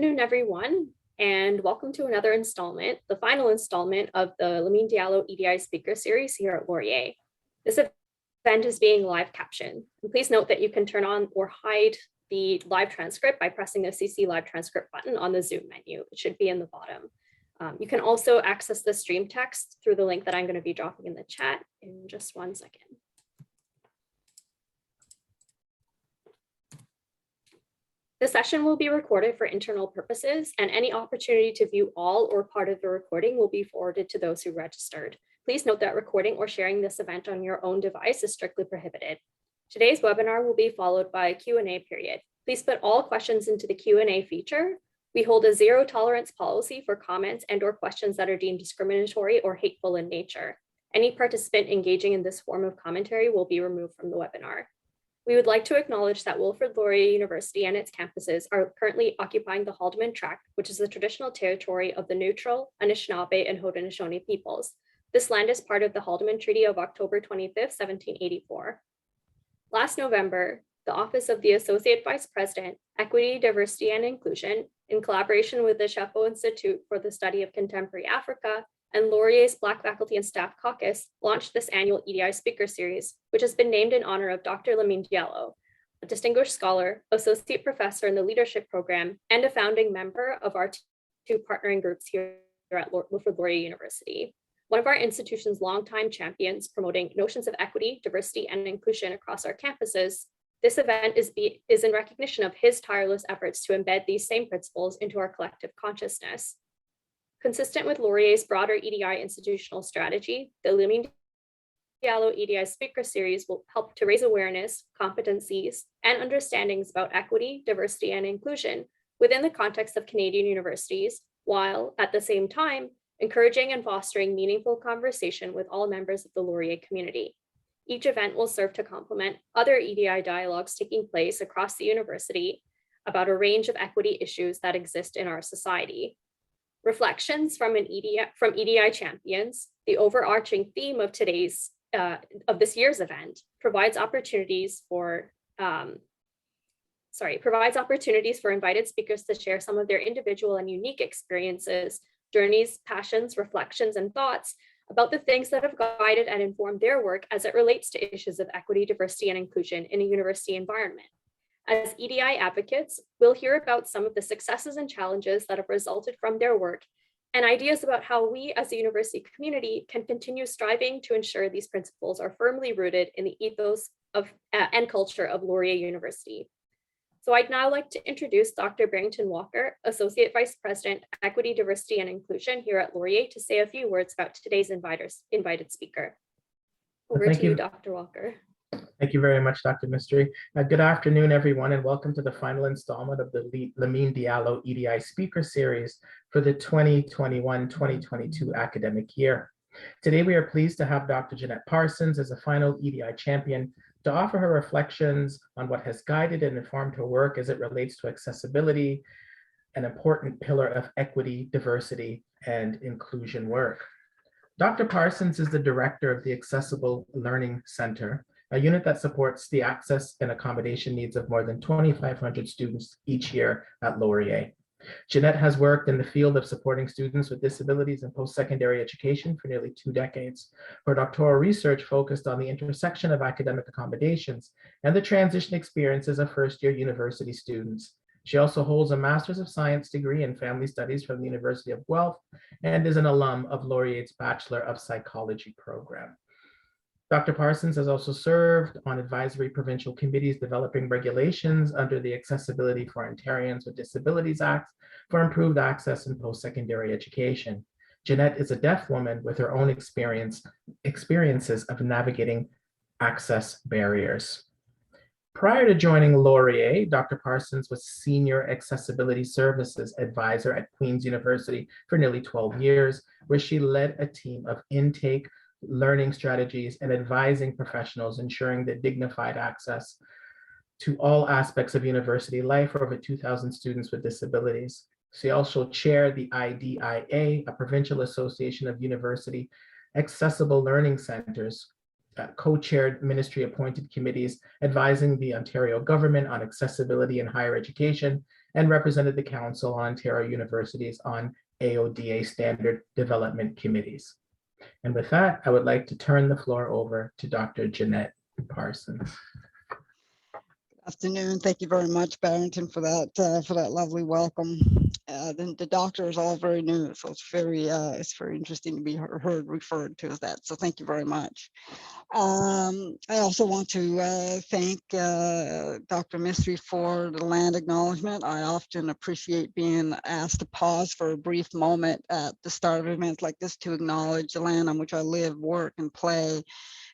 Good afternoon, everyone, and welcome to another installment, the final installment of the Lamine Diallo EDI Speaker Series here at Laurier. This event is being live captioned. And please note that you can turn on or hide the live transcript by pressing the CC Live Transcript button on the Zoom menu. It should be in the bottom. You can also access the stream text through the link that I'm going to be dropping in the chat in just 1 second. The session will be recorded for internal purposes, and any opportunity to view all or part of the recording will be forwarded to those who registered. Please note that recording or sharing this event on your own device is strictly prohibited. Today's webinar will be followed by a Q&A period. Please put all questions into the Q&A feature. We hold a zero tolerance policy for comments and/or questions that are deemed discriminatory or hateful in nature. Any participant engaging in this form of commentary will be removed from the webinar. We would like to acknowledge that Wilfrid Laurier University and its campuses are currently occupying the Haldeman Tract, which is the traditional territory of the Neutral, Anishinaabe, and Haudenosaunee peoples. This land is part of the Haldeman Treaty of October 25th, 1784. Last November, the Office of the Associate Vice President, Equity, Diversity, and Inclusion, in collaboration with the Chapeau Institute for the Study of Contemporary Africa, and Laurier's Black Faculty and Staff Caucus launched this annual EDI Speaker Series, which has been named in honor of Dr. Lamine Diallo, a distinguished scholar, associate professor in the leadership program, and a founding member of our two partnering groups here at Wilfrid Laurier University. One of our institution's longtime champions promoting notions of equity, diversity, and inclusion across our campuses, this event is in recognition of his tireless efforts to embed these same principles into our collective consciousness. Consistent with Laurier's broader EDI institutional strategy, the Lamine Diallo EDI Speaker Series will help to raise awareness, competencies, and understandings about equity, diversity, and inclusion within the context of Canadian universities, while at the same time, encouraging and fostering meaningful conversation with all members of the Laurier community. Each event will serve to complement other EDI dialogues taking place across the university about a range of equity issues that exist in our society. Reflections from EDI champions, the overarching theme of this year's event, provides opportunities for invited speakers to share some of their individual and unique experiences, journeys, passions, reflections, and thoughts about the things that have guided and informed their work as it relates to issues of equity, diversity, and inclusion in a university environment. As EDI advocates, we'll hear about some of the successes and challenges that have resulted from their work and ideas about how we as a university community can continue striving to ensure these principles are firmly rooted in the ethos of and culture of Laurier University. So I'd now like to introduce Dr. Barrington Walker, Associate Vice President, Equity, Diversity, and Inclusion here at Laurier, to say a few words about today's invited speaker. Over to you, Dr. Walker. Thank you very much, Dr. Mystery. Good afternoon, everyone, and welcome to the final installment of the Lamine Diallo EDI Speaker Series for the 2021-2022 academic year. Today, we are pleased to have Dr. Jeanette Parsons as a final EDI champion to offer her reflections on what has guided and informed her work as it relates to accessibility, an important pillar of equity, diversity, and inclusion work. Dr. Parsons is the director of the Accessible Learning Center, a unit that supports the access and accommodation needs of more than 2,500 students each year at Laurier. Jeanette has worked in the field of supporting students with disabilities in post-secondary education for nearly 2 decades. Her doctoral research focused on the intersection of academic accommodations and the transition experiences of first-year university students. She also holds a Master's of Science degree in Family Studies from the University of Guelph and is an alum of Laurier's Bachelor of Psychology program. Dr. Parsons has also served on advisory provincial committees developing regulations under the Accessibility for Ontarians with Disabilities Acts for improved access in post-secondary education. Jeanette is a deaf woman with her own experiences of navigating access barriers. Prior to joining Laurier, Dr. Parsons was Senior Accessibility Services Advisor at Queen's University for nearly 12 years, where she led a team of intake, learning strategies, and advising professionals, ensuring the dignified access to all aspects of university life for over 2,000 students with disabilities. She also chaired the IDIA, a provincial association of university accessible learning centers, co-chaired ministry-appointed committees advising the Ontario government on accessibility in higher education, and represented the Council on Ontario Universities on AODA standard development committees. And with that, I would like to turn the floor over to Dr. Jeanette Parsons. Afternoon. Thank you very much, Barrington, for that lovely welcome. The doctor is all very new, so it's very interesting to be referred to as that. So thank you very much. I also want to thank Dr. Mystery for the land acknowledgement. I often appreciate being asked to pause for a brief moment at the start of events like this to acknowledge the land on which I live, work, and play,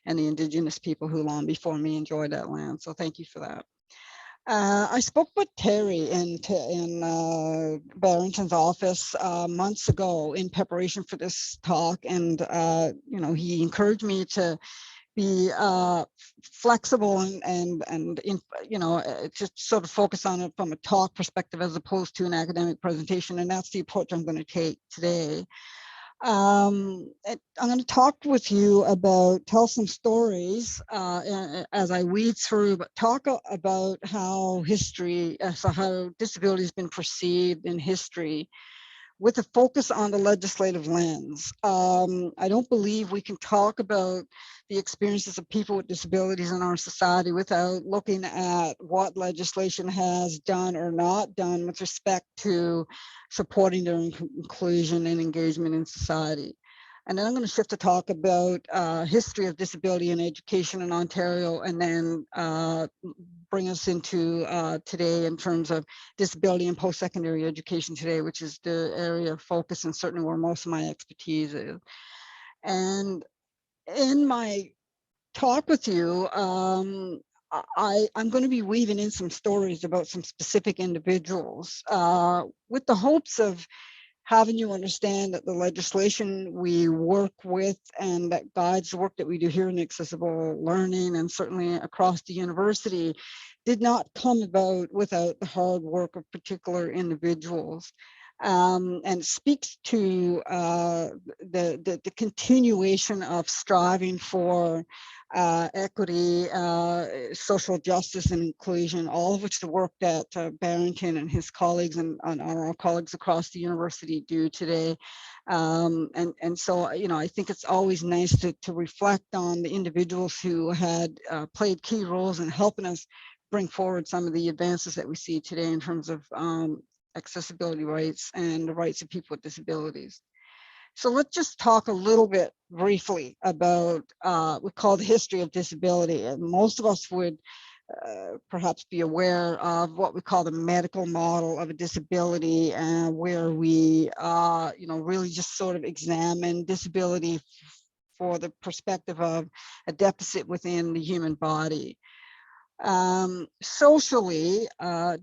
and the Indigenous people who long before me enjoyed that land. So thank you for that. I spoke with Terry in Barrington's office months ago in preparation for this talk, and he encouraged me to be flexible and just sort of focus on it from a talk perspective as opposed to an academic presentation, and that's the approach I'm going to take today. I'm going to talk with you tell some stories as I weed through, but talk about how how disability has been perceived in history with a focus on the legislative lens. I don't believe we can talk about the experiences of people with disabilities in our society without looking at what legislation has done or not done with respect to supporting their inclusion and engagement in society. And then I'm going to shift to talk about history of disability in education in Ontario, and then bring us into today in terms of disability and post-secondary education today, which is the area of focus and certainly where most of my expertise is. And in my talk with you, I'm going to be weaving in some stories about some specific individuals with the hopes of having you understand that the legislation we work with and that guides the work that we do here in accessible learning and certainly across the university did not come about without the hard work of particular individuals. And speaks to the continuation of striving for equity, social justice, and inclusion, all of which the work that Barrington and his colleagues and our colleagues across the university do today. And so, I think it's always nice to reflect on the individuals who had played key roles in helping us bring forward some of the advances that we see today in terms of accessibility rights and the rights of people with disabilities. So let's just talk a little bit briefly about what we call the history of disability. And most of us would perhaps be aware of what we call the medical model of a disability, where we, really just sort of examine disability for the perspective of a deficit within the human body. Socially,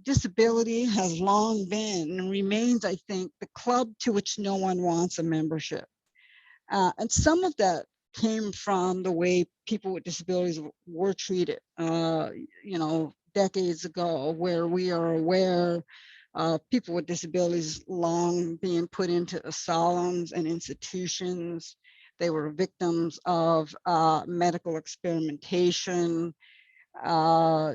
disability has long been and remains, I think, the club to which no one wants a membership. And some of that came from the way people with disabilities were treated, decades ago, where we are aware of people with disabilities long being put into asylums and institutions. They were victims of medical experimentation.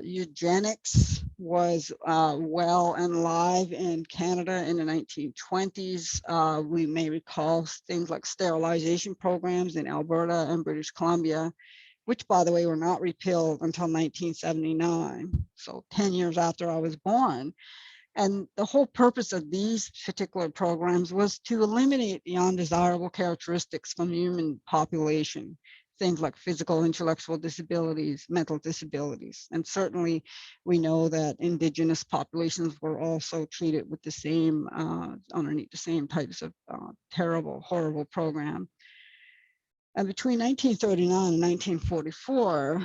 Eugenics was well and alive in Canada in the 1920s. We may recall things like sterilization programs in Alberta and British Columbia, which, by the way, were not repealed until 1979, so 10 years after I was born. And the whole purpose of these particular programs was to eliminate the undesirable characteristics from the human population, things like physical, intellectual disabilities, mental disabilities. And certainly we know that Indigenous populations were also treated with the same, underneath the same types of terrible, horrible program. And between 1939 and 1944,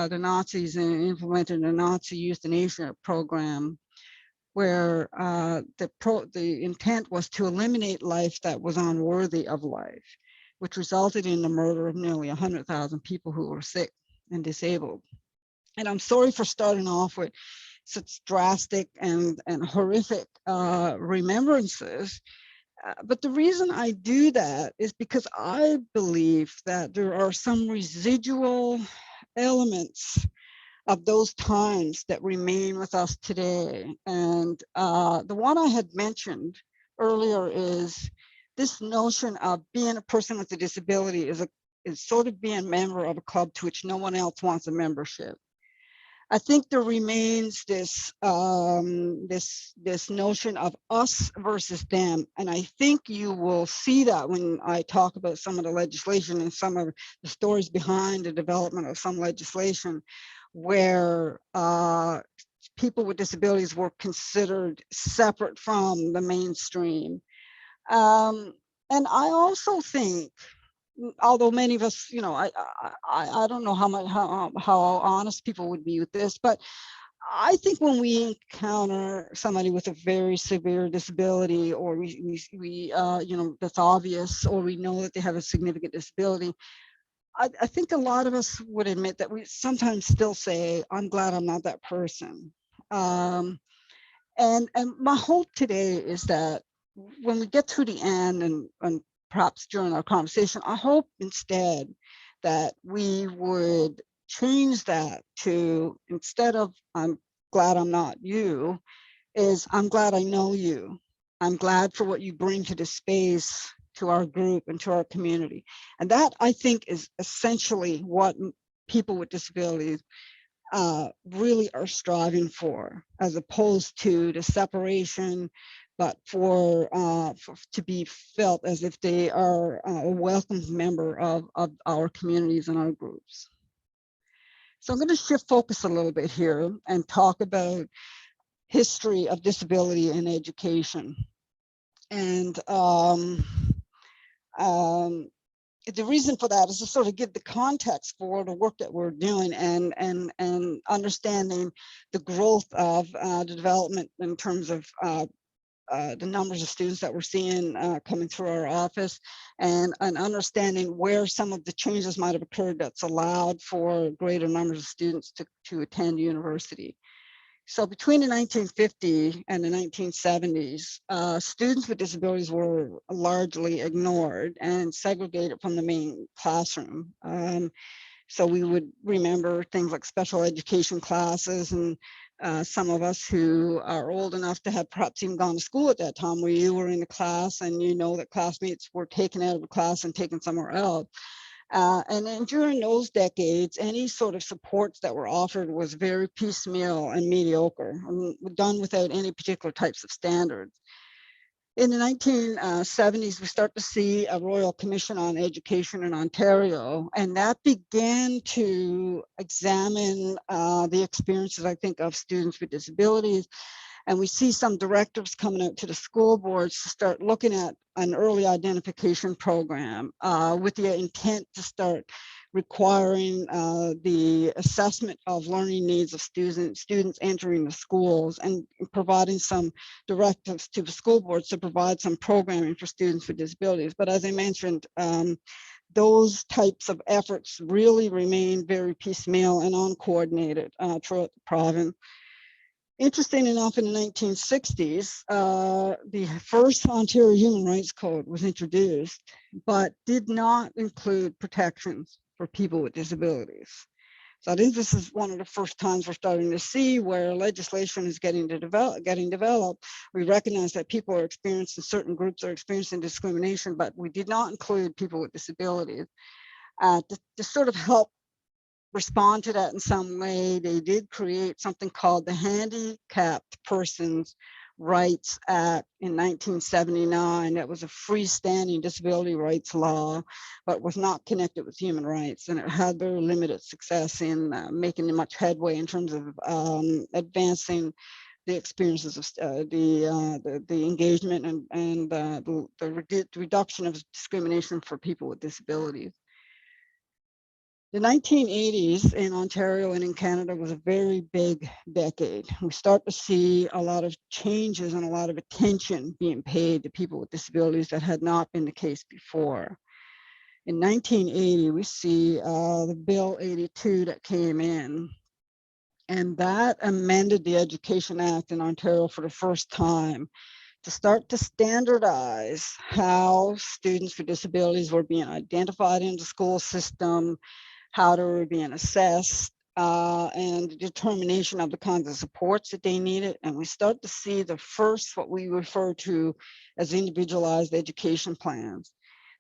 the Nazis implemented a Nazi euthanasia program where the intent was to eliminate life that was unworthy of life, which resulted in the murder of nearly 100,000 people who were sick and disabled. And I'm sorry for starting off with such drastic and horrific remembrances. But the reason I do that is because I believe that there are some residual elements of those times that remain with us today. And the one I had mentioned earlier is this notion of being a person with a disability is sort of being a member of a club to which no one else wants a membership. I think there remains this this notion of us versus them, and I think you will see that when I talk about some of the legislation and some of the stories behind the development of some legislation, where people with disabilities were considered separate from the mainstream. And I also think, although many of us, you know, I don't know how honest people would be with this, but I think when we encounter somebody with a very severe disability, or we you know, that's obvious, or we know that they have a significant disability, I think a lot of us would admit that we sometimes still say, "I'm glad I'm not that person." And my hope today is that when we get to the end, and perhaps during our conversation, I hope instead that we would change that to, instead of "I'm glad I'm not you," is "I'm glad I know you. I'm glad for what you bring to the space, to our group, and to our community." And that, I think, is essentially what people with disabilities really are striving for, as opposed to the separation, but for to be felt as if they are a welcomed member of our communities and our groups. So I'm going to shift focus a little bit here and talk about history of disability in education. And the reason for that is to sort of give the context for the work that we're doing, and understanding the growth of the development in terms of the numbers of students that we're seeing coming through our office, and understanding where some of the changes might have occurred that's allowed for greater numbers of students to attend university. So between the 1950s and the 1970s, students with disabilities were largely ignored and segregated from the main classroom. So we would remember things like special education classes, and some of us who are old enough to have perhaps even gone to school at that time, where you were in a class and you know that classmates were taken out of the class and taken somewhere else. And then during those decades, any sort of supports that were offered was very piecemeal and mediocre, done without any particular types of standards. In the 1970s, we start to see a Royal Commission on Education in Ontario, and that began to examine the experiences, I think, of students with disabilities. And we see some directives coming out to the school boards to start looking at an early identification program with the intent to start requiring the assessment of learning needs of students entering the schools, and providing some directives to the school boards to provide some programming for students with disabilities. But as I mentioned, those types of efforts really remain very piecemeal and uncoordinated throughout the province. Interesting enough, in the 1960s, the first Ontario Human Rights Code was introduced, but did not include protections for people with disabilities. So I think this is one of the first times we're starting to see where legislation is getting developed. We recognize that people are experiencing, certain groups are experiencing discrimination, but we did not include people with disabilities. To sort of help respond to that in some way, they did create something called the Handicapped Persons Rights Act in 1979. That was a freestanding disability rights law, but was not connected with human rights, and it had very limited success in making much headway in terms of advancing the experiences of the engagement and the reduction of discrimination for people with disabilities. The 1980s in Ontario and in Canada was a very big decade. We start to see a lot of changes and a lot of attention being paid to people with disabilities that had not been the case before. In 1980, we see the Bill 82 that came in, and that amended the Education Act in Ontario for the first time to start to standardize how students with disabilities were being identified in the school system, how they were being assessed, and determination of the kinds of supports that they needed. And we start to see the first, what we refer to as individualized education plans.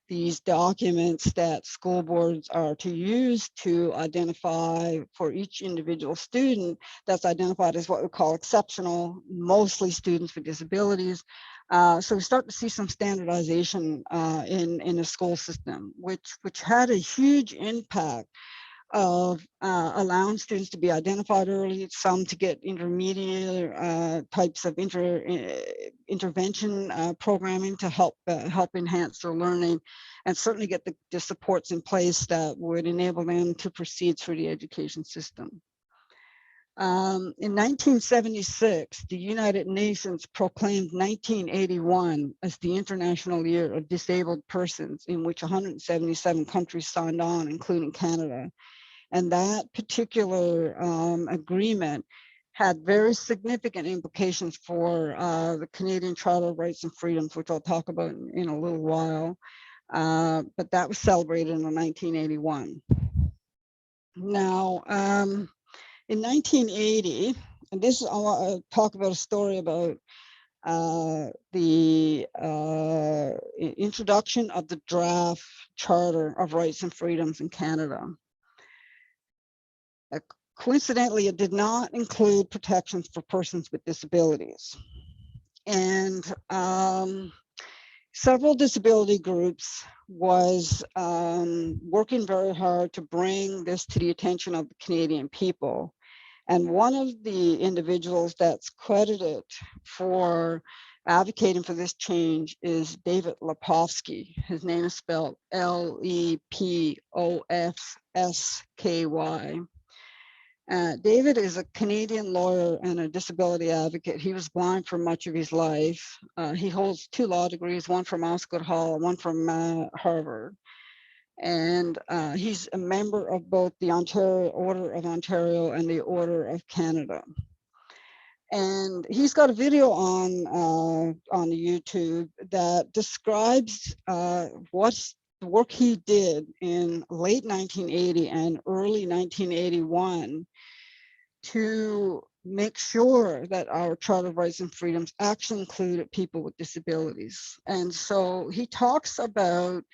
These documents that school boards are to use to identify for each individual student that's identified as what we call exceptional, mostly students with disabilities. So we start to see some standardization in the school system, which had a huge impact of allowing students to be identified early, some to get intermediate types of intervention programming to help enhance their learning, and certainly get the supports in place that would enable them to proceed through the education system. In 1976, the United Nations proclaimed 1981 as the International Year of Disabled Persons, in which 177 countries signed on, including Canada. And that particular agreement had very significant implications for the Canadian Charter of Rights and Freedoms, which I'll talk about in a little while. But that was celebrated in 1981. Now, in 1980, and this I want to talk about a story about the introduction of the draft Charter of Rights and Freedoms in Canada. Coincidentally, it did not include protections for persons with disabilities. And several disability groups was working very hard to bring this to the attention of the Canadian people. And one of the individuals that's credited for advocating for this change is David Lapowsky. His name is spelled L-E-P-O-F-S-K-Y. David is a Canadian lawyer and a disability advocate. He was blind for much of his life. He holds 2 law degrees, one from Osgoode Hall, one from Harvard. And he's a member of both the Order of Ontario and the Order of Canada. And he's got a video on the YouTube that describes what's the work he did in late 1980 and early 1981 to make sure that our Charter of Rights and Freedoms actually included people with disabilities. And so he talks about,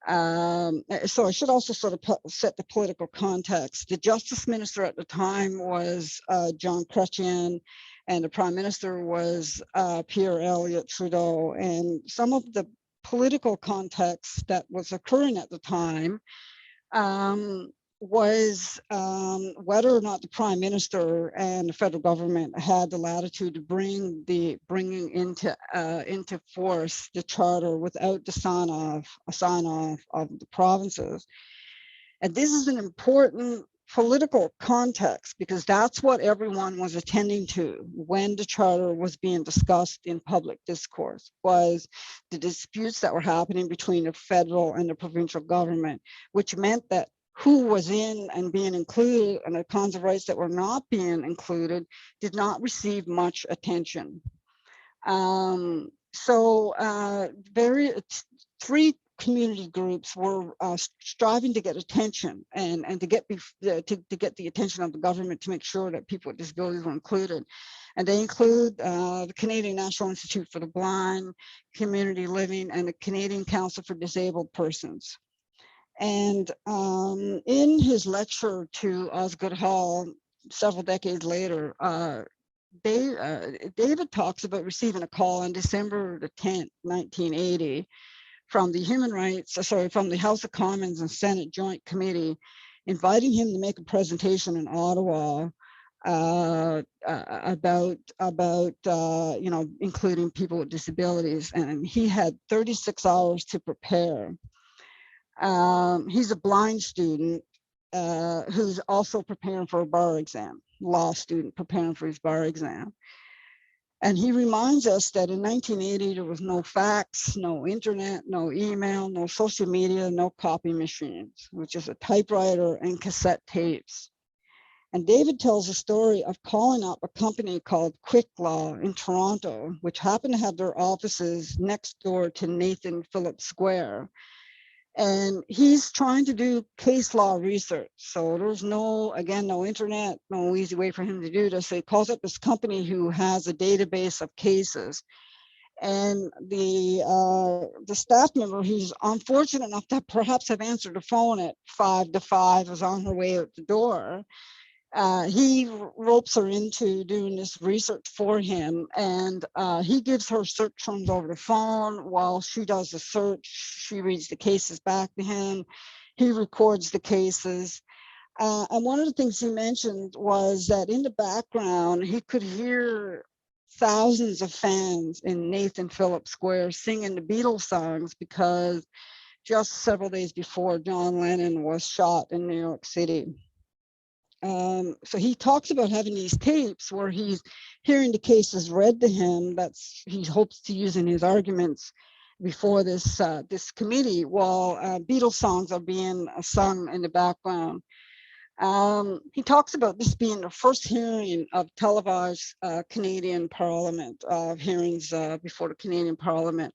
so I should also sort of set the political context. The Justice Minister at the time was John Chrétien, and the Prime Minister was Pierre Elliott Trudeau. And some of the political context that was occurring at the time was whether or not the Prime Minister and the federal government had the latitude to bringing into force the charter without the sign off of the provinces. And this is an important political context because that's what everyone was attending to when the charter was being discussed in public discourse, was the disputes that were happening between the federal and the provincial government, which meant that who was in and being included and the kinds of rights that were not being included did not receive much attention. Three community groups were striving to get attention and to get the attention of the government to make sure that people with disabilities were included. And they include the Canadian National Institute for the Blind, Community Living, and the Canadian Council for Disabled Persons. And in his lecture to Osgoode Hall several decades later, David talks about receiving a call on December the 10th, 1980, from the House of Commons and Senate Joint Committee, inviting him to make a presentation in Ottawa about including people with disabilities, and he had 36 hours to prepare. He's a blind student who's also preparing for a bar exam, law student preparing for his bar exam. And he reminds us that in 1980, there was no fax, no internet, no email, no social media, no copy machines, which is a typewriter and cassette tapes. And David tells a story of calling up a company called Quick Law in Toronto, which happened to have their offices next door to Nathan Phillips Square. And he's trying to do case law research. So there's no, again, no internet, no easy way for him to do this. So he calls up this company who has a database of cases. And the staff member who's unfortunate enough to perhaps have answered the phone at 5 to 5 was on her way out the door. He ropes her into doing this research for him, and he gives her search terms over the phone while she does the search. She reads the cases back to him. He records the cases. And one of the things he mentioned was that in the background, he could hear thousands of fans in Nathan Phillips Square singing the Beatles songs, because just several days before, John Lennon was shot in New York City. So he talks about having these tapes where he's hearing the cases read to him. That's he hopes to use in his arguments before this this committee, while Beatles songs are being sung in the background. He talks about this being the first hearing of televised Canadian Parliament, hearings before the Canadian Parliament.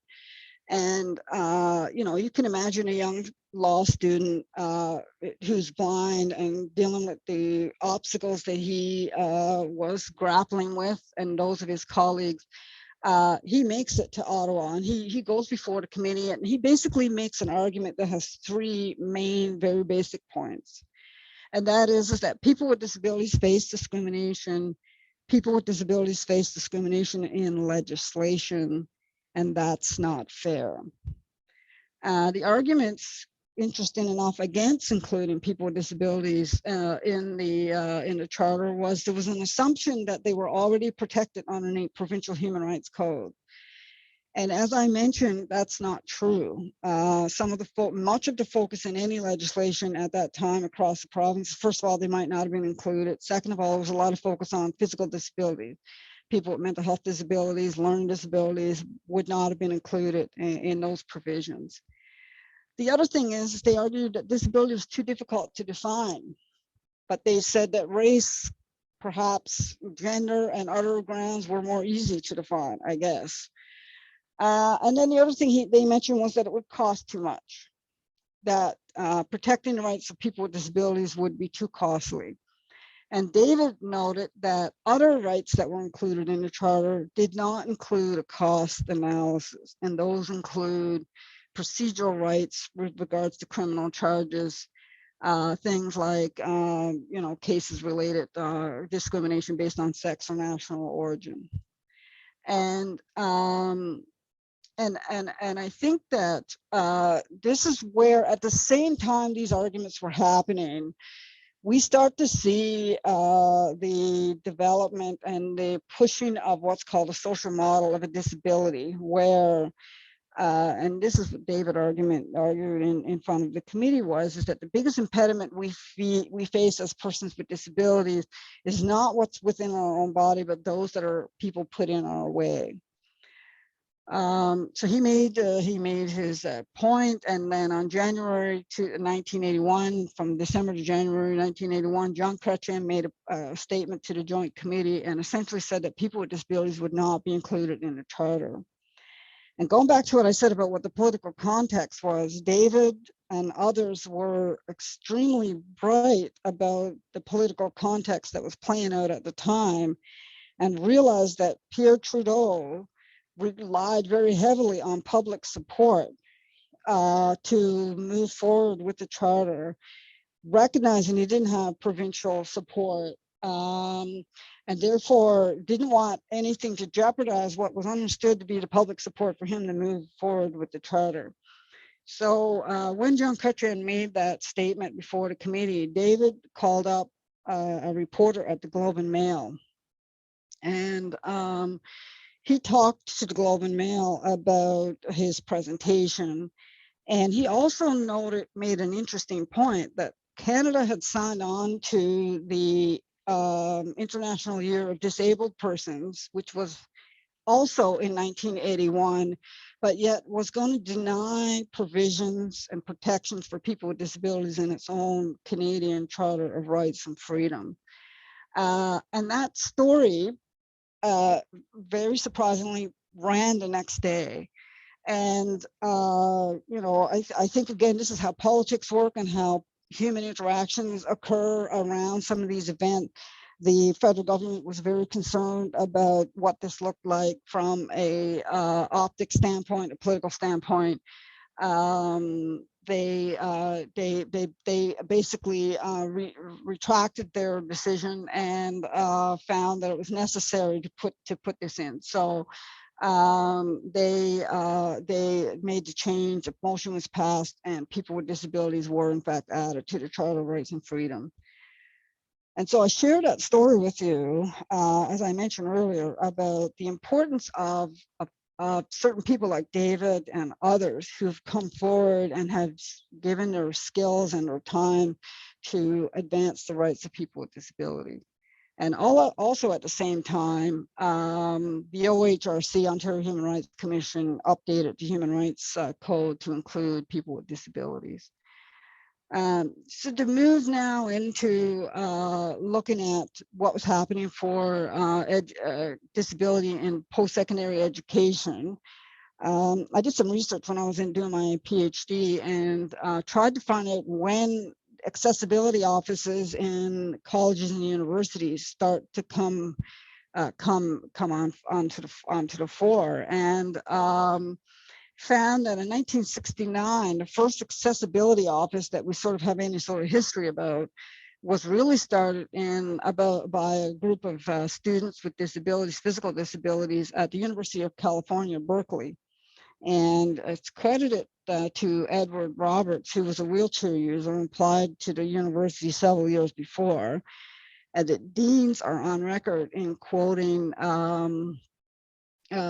And, you know, you can imagine a young law student who's blind and dealing with the obstacles that he was grappling with and those of his colleagues. He makes it to Ottawa, and he goes before the committee, and he basically makes an argument that has three main, very basic points. And that is that people with disabilities face discrimination. People with disabilities face discrimination in legislation, and that's not fair. The arguments, interesting enough, against including people with disabilities in the charter was there was an assumption that they were already protected underneath provincial human rights code. And as I mentioned, that's not true. Much of the focus in any legislation at that time across the province, first of all, they might not have been included. Second of all, there was a lot of focus on physical disabilities. People with mental health disabilities, learning disabilities would not have been included in those provisions. The other thing is they argued that disability was too difficult to define, but they said that race, perhaps gender and other grounds were more easy to define, I guess. And then the other thing they mentioned was that it would cost too much, that protecting the rights of people with disabilities would be too costly. And David noted that other rights that were included in the charter did not include a cost analysis, and those include procedural rights with regards to criminal charges, things like you know, cases related discrimination based on sex or national origin. And I think that this is where, at the same time these arguments were happening, we start to see the development and the pushing of what's called a social model of a disability, where, and this is what David argued in front of the committee is that the biggest impediment we face as persons with disabilities is not what's within our own body, but those that are people put in our way. So he made his point, and then on January 1981, from December to January 1981, John Chrétien made a statement to the Joint Committee and essentially said that people with disabilities would not be included in the charter. And going back to what I said about what the political context was, David and others were extremely bright about the political context that was playing out at the time, and realized that Pierre Trudeau relied very heavily on public support to move forward with the charter, recognizing he didn't have provincial support, and therefore didn't want anything to jeopardize what was understood to be the public support for him to move forward with the charter. So when John Chrétien made that statement before the committee, David called up a reporter at the Globe and Mail, and he talked to the Globe and Mail about his presentation, and he also made an interesting point that Canada had signed on to the International Year of Disabled Persons, which was also in 1981, but yet was going to deny provisions and protections for people with disabilities in its own Canadian Charter of Rights and Freedom. And that story, very surprisingly, ran the next day. And, you know, I think, again, this is how politics work and how human interactions occur around some of these events. The federal government was very concerned about what this looked like from a optic standpoint, a political standpoint. They basically retracted their decision and found that it was necessary to put this in. So they made the change. A motion was passed, and people with disabilities were in fact added to the Charter of Rights and Freedom. And so I share that story with you, as I mentioned earlier, about the importance of certain people like David and others who've come forward and have given their skills and their time to advance the rights of people with disabilities. And also at the same time, the OHRC, Ontario Human Rights Commission, updated the Human Rights Code to include people with disabilities. So to move now into looking at what was happening for disability in post-secondary education, I did some research when I was doing my PhD and tried to find out when accessibility offices in colleges and universities start to come onto the fore, and found that in 1969, the first accessibility office that we sort of have any sort of history about was really started by a group of students with disabilities, physical disabilities, at the University of California, Berkeley. And it's credited to Edward Roberts, who was a wheelchair user and applied to the university several years before. And the deans are on record in quoting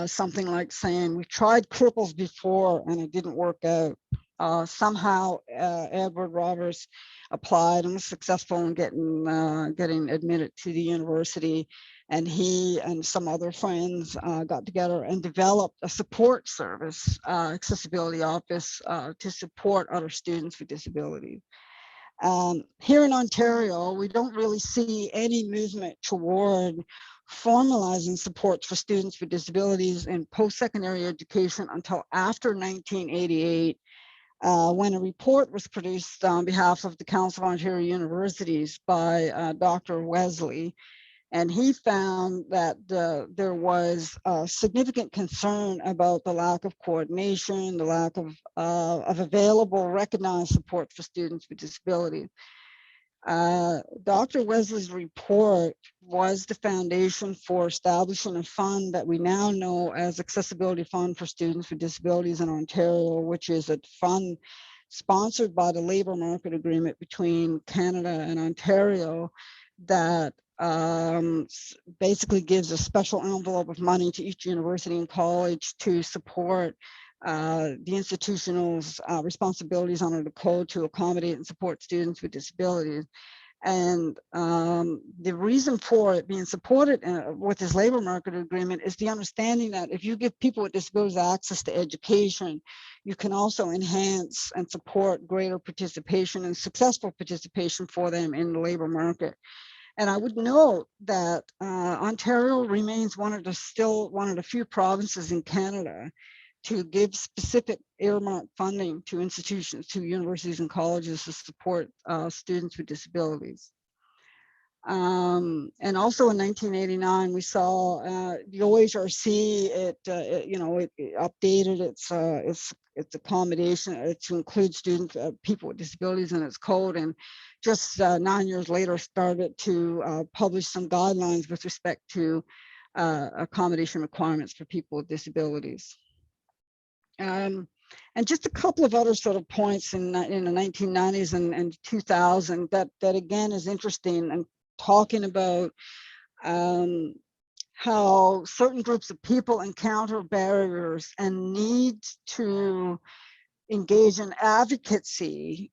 something like saying, "We tried cripples before and it didn't work out." Somehow Edward Roberts applied and was successful in getting admitted to the university, and he and some other friends got together and developed a support service, accessibility office, to support other students with disabilities. Here in Ontario, we don't really see any movement toward formalizing supports for students with disabilities in post-secondary education until after 1988, when a report was produced on behalf of the Council of Ontario Universities by Dr. Wesley. And he found that there was significant concern about the lack of coordination, the lack of available recognized support for students with disabilities. Dr. Wesley's report was the foundation for establishing a fund that we now know as Accessibility Fund for Students with Disabilities in Ontario, which is a fund sponsored by the Labour Market Agreement between Canada and Ontario that basically gives a special envelope of money to each university and college to support the institutional's responsibilities under the code to accommodate and support students with disabilities. And the reason for it being supported with this labor market agreement is the understanding that if you give people with disabilities access to education, you can also enhance and support greater participation and successful participation for them in the labor market. And I would note that Ontario remains still one of the few provinces in Canada to give specific earmarked funding to institutions, to universities and colleges to support students with disabilities. And also in 1989, we saw the OHRC, it updated its accommodation to include students, people with disabilities in its code, and just 9 years later started to publish some guidelines with respect to accommodation requirements for people with disabilities. And just a couple of other sort of points in the 1990s and 2000 that again is interesting, and talking about how certain groups of people encounter barriers and need to engage in advocacy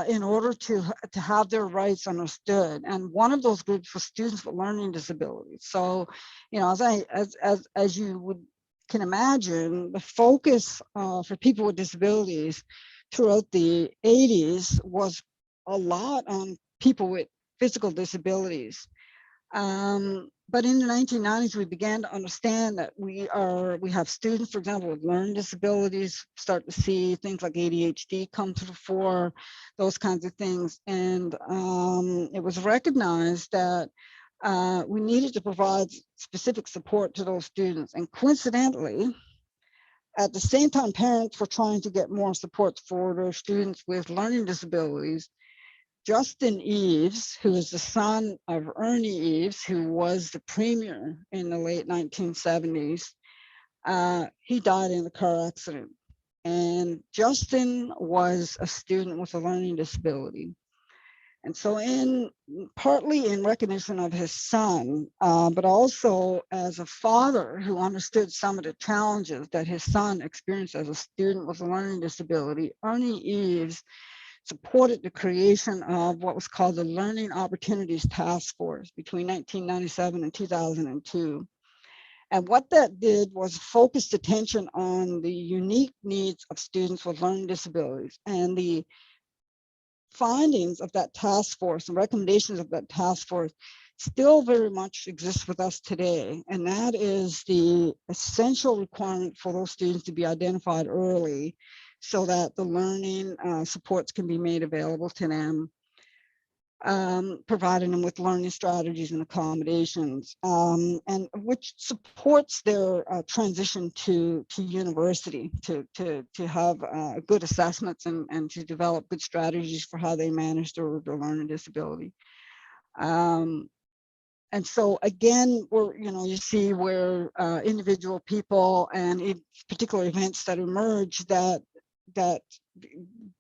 in order to have their rights understood. And one of those groups was students with learning disabilities. So, you know, as you can imagine, the focus for people with disabilities throughout the 80s was a lot on people with physical disabilities. But in the 1990s, we began to understand that we have students, for example, with learning disabilities, start to see things like ADHD come to the fore, those kinds of things. And it was recognized that we needed to provide specific support to those students. And coincidentally, at the same time, parents were trying to get more support for their students with learning disabilities. Justin Eves, who is the son of Ernie Eves, who was the premier in the late 1970s, he died in a car accident. And Justin was a student with a learning disability. And so partly in recognition of his son, but also as a father who understood some of the challenges that his son experienced as a student with a learning disability, Ernie Eves supported the creation of what was called the Learning Opportunities Task Force between 1997 and 2002. And what that did was focused attention on the unique needs of students with learning disabilities. And the findings of that task force and recommendations of that task force still very much exist with us today. And that is the essential requirement for those students to be identified early so that the learning supports can be made available to them, providing them with learning strategies and accommodations, and which supports their transition to university, to have good assessments and to develop good strategies for how they manage their learning disability. And so again, you see where individual people and particular events that emerge that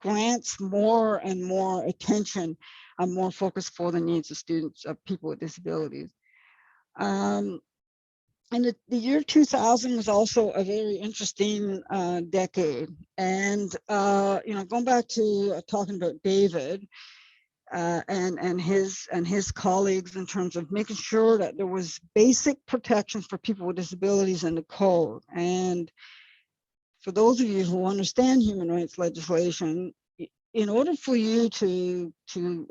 grants more and more attention and more focus for the needs of students, of people with disabilities. And the year 2000 was also a very interesting decade. And going back to talking about David, and his colleagues in terms of making sure that there was basic protections for people with disabilities in the code. And for those of you who understand human rights legislation, in order for you to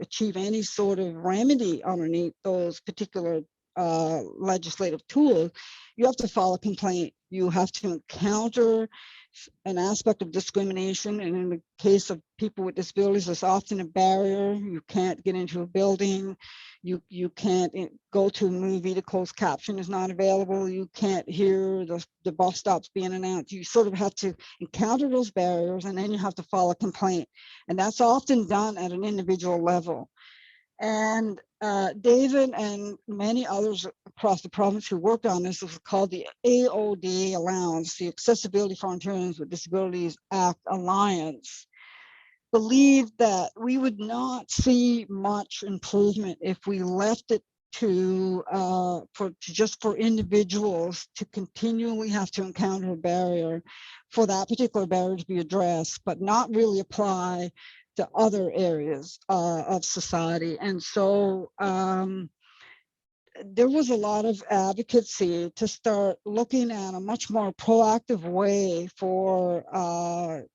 achieve any sort of remedy underneath those particular legislative tools, you have to file a complaint. You have to encounter an aspect of discrimination, and in the case of people with disabilities, there's often a barrier. You can't get into a building, you can't go to a movie, the closed caption is not available, you can't hear the bus stops being announced. You sort of have to encounter those barriers, and then you have to file a complaint, and that's often done at an individual level. And David and many others across the province who worked on this was called the AODA Alliance, the Accessibility for Ontarians with Disabilities Act Alliance, believed that we would not see much improvement if we left it just for individuals to continually have to encounter a barrier, for that particular barrier to be addressed, but not really apply to other areas of society. And so there was a lot of advocacy to start looking at a much more proactive way for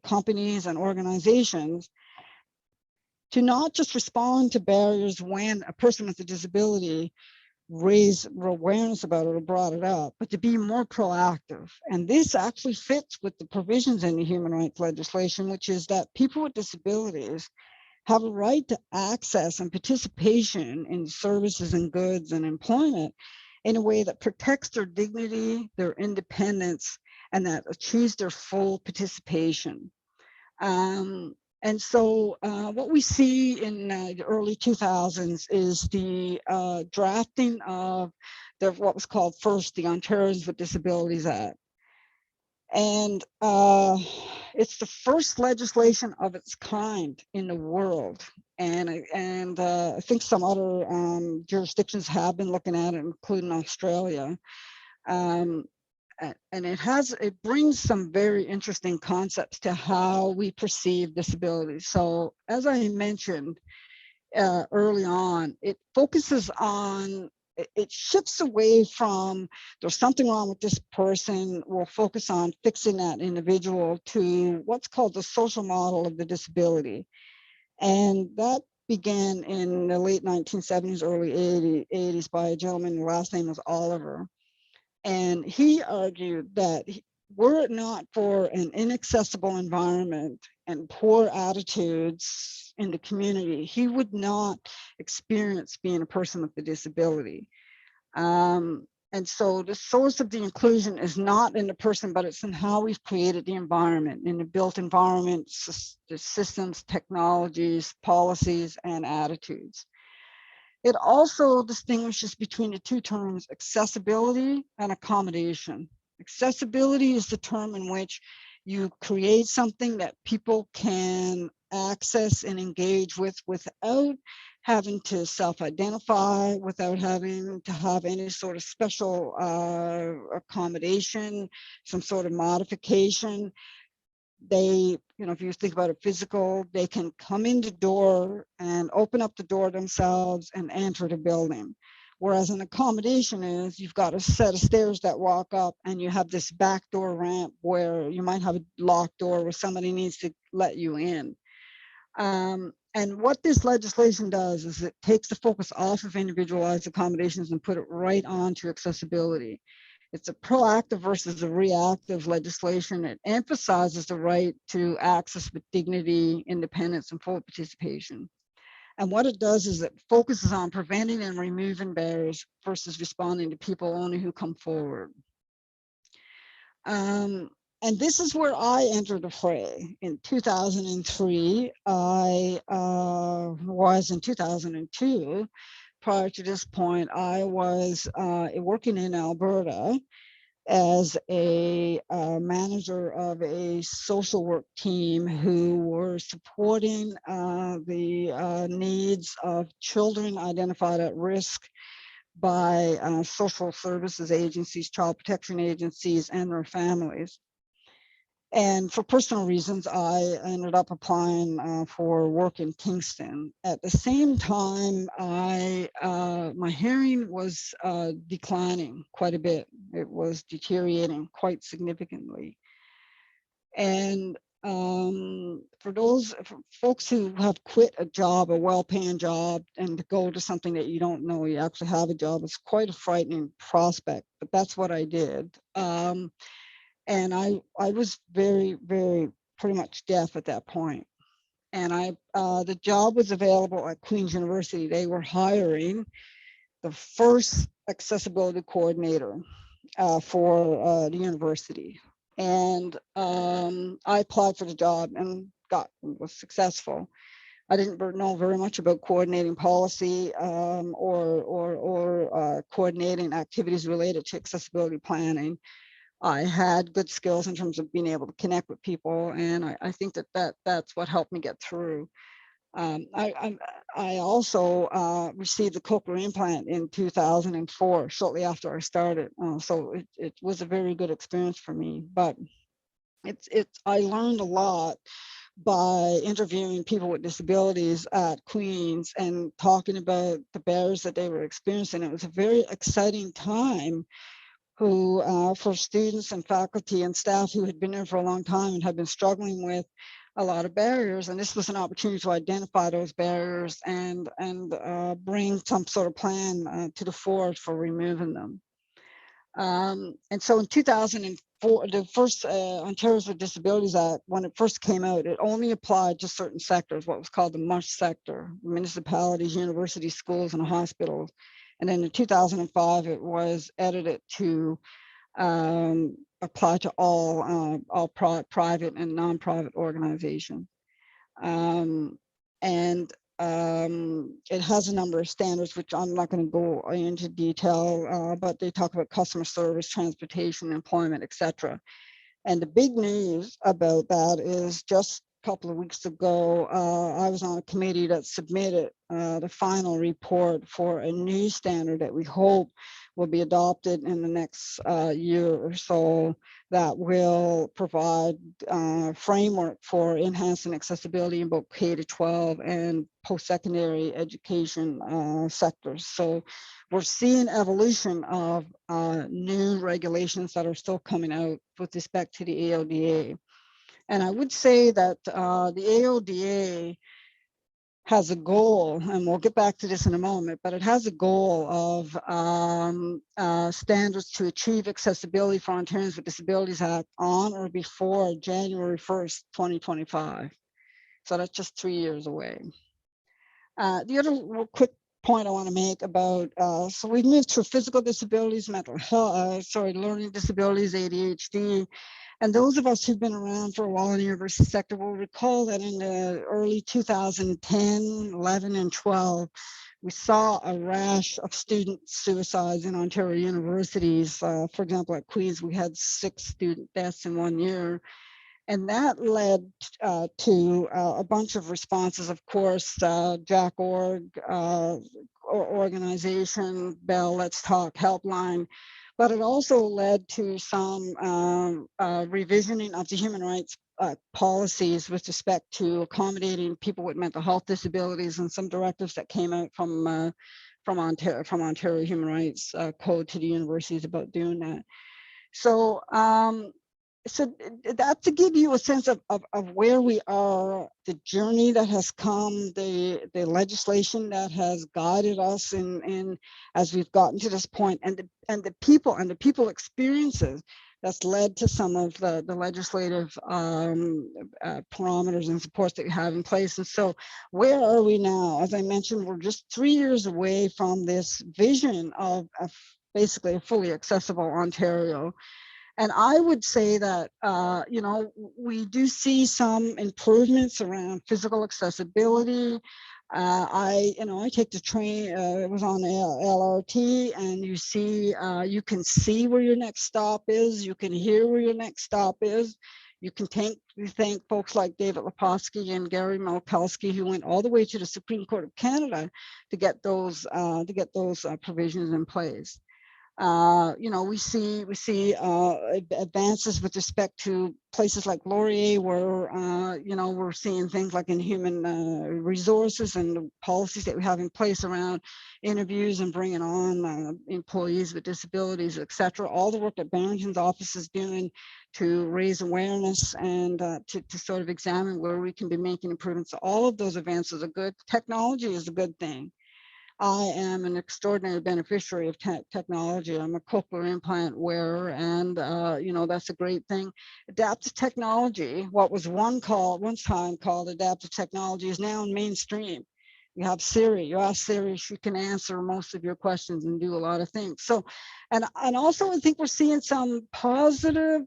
companies and organizations to not just respond to barriers when a person with a disability raised awareness about it or brought it up, but to be more proactive. And this actually fits with the provisions in the human rights legislation, which is that people with disabilities have a right to access and participation in services and goods and employment in a way that protects their dignity, their independence, and that achieves their full participation. And so what we see in the early 2000s is the drafting of what was called first the Ontarians with Disabilities Act. And it's the first legislation of its kind in the world. And I think some other jurisdictions have been looking at it, including Australia. And it brings some very interesting concepts to how we perceive disability. So as I mentioned early on, it focuses on, it shifts away from there's something wrong with this person, we'll focus on fixing that individual, to what's called the social model of the disability. And that began in the late 1970s, early 80s by a gentleman, the last name was Oliver. And he argued that were it not for an inaccessible environment and poor attitudes in the community, he would not experience being a person with a disability. And so the source of the inclusion is not in the person, but it's in how we've created the environment, in the built environment, the systems, technologies, policies, and attitudes. It also distinguishes between the two terms, accessibility and accommodation. Accessibility is the term in which you create something that people can access and engage with without having to self-identify, without having to have any sort of special accommodation, some sort of modification. They, if you think about it physical, they can come in the door and open up the door themselves and enter the building. Whereas an accommodation is, you've got a set of stairs that walk up and you have this back door ramp where you might have a locked door where somebody needs to let you in. And what this legislation does is it takes the focus off of individualized accommodations and put it right onto accessibility. It's a proactive versus a reactive legislation. It emphasizes the right to access with dignity, independence, and full participation. And what it does is it focuses on preventing and removing barriers versus responding to people only who come forward. And this is where I entered the fray. In 2003, I was in 2002. Prior to this point, I was working in Alberta as a manager of a social work team who were supporting the needs of children identified at risk by social services agencies, child protection agencies, and their families. And for personal reasons, I ended up applying for work in Kingston. At the same time, my hearing was declining quite a bit. It was deteriorating quite significantly. And for folks who have quit a job, a well-paying job, and to go to something that you don't know you actually have a job, it's quite a frightening prospect, but that's what I did. And I was very, very pretty much deaf at that point. And the job was available at Queen's University. They were hiring the first accessibility coordinator for the university. And I applied for the job and was successful. I didn't know very much about coordinating policy or coordinating activities related to accessibility planning. I had good skills in terms of being able to connect with people, and I think that's what helped me get through. I also received the cochlear implant in 2004, shortly after I started. So it was a very good experience for me. But I learned a lot by interviewing people with disabilities at Queen's and talking about the barriers that they were experiencing. It was a very exciting time for students and faculty and staff who had been there for a long time and had been struggling with a lot of barriers. And this was an opportunity to identify those barriers and bring some sort of plan to the fore for removing them. And so in 2004, the first Ontarians with Disabilities Act, when it first came out, it only applied to certain sectors, what was called the MUSH sector, municipalities, universities, schools, and hospitals. And then in 2005, it was edited to apply to all private and non-private organizations. It has a number of standards, which I'm not going to go into detail, but they talk about customer service, transportation, employment, etc. And the big news about that is just a couple of weeks ago, I was on a committee that submitted the final report for a new standard that we hope will be adopted in the next year or so that will provide framework for enhancing accessibility in both K-12 and post-secondary education sectors. So we're seeing evolution of new regulations that are still coming out with respect to the AODA. And I would say that the AODA has a goal, and we'll get back to this in a moment, but it has a goal of standards to achieve accessibility for Ontarians with Disabilities Act on or before January 1st, 2025. So that's just 3 years away. The other real quick point I want to make about, so we've moved through physical disabilities, mental health, learning disabilities, ADHD. And those of us who've been around for a while in the university sector will recall that in the early 2010, 11, and 12, we saw a rash of student suicides in Ontario universities. For example, at Queen's, we had 6 student deaths in 1 year. And that led to a bunch of responses, of course, JAC.org, organization, Bell, Let's Talk, Helpline. But it also led to some revisioning of the human rights policies with respect to accommodating people with mental health disabilities, and some directives that came out from Ontario Human Rights Code to the universities about doing that. So so that to give you a sense of where we are, the journey that has come, the legislation that has guided us in as we've gotten to this point, and the people experiences that's led to some of the legislative parameters and supports that we have in place. And so where are we now? As I mentioned, we're just 3 years away from this vision of basically a fully accessible Ontario. And I would say that, we do see some improvements around physical accessibility. I take the train, it was on LRT, and you can see where your next stop is. You can hear where your next stop is. You thank folks like David Lapowsky and Gary Lapowsky, who went all the way to the Supreme Court of Canada to get those provisions in place. We see advances with respect to places like Laurier, where we're seeing things like in human resources and the policies that we have in place around interviews and bringing on employees with disabilities, etc. All the work that Barrington's office is doing to raise awareness and to sort of examine where we can be making improvements. All of those advances are good. Technology is a good thing. I am an extraordinary beneficiary of technology. I'm a cochlear implant wearer, and that's a great thing. Adaptive technology, what was one time called adaptive technology, is now mainstream. You have Siri. You ask Siri, she can answer most of your questions and do a lot of things. So, and also I think we're seeing some positive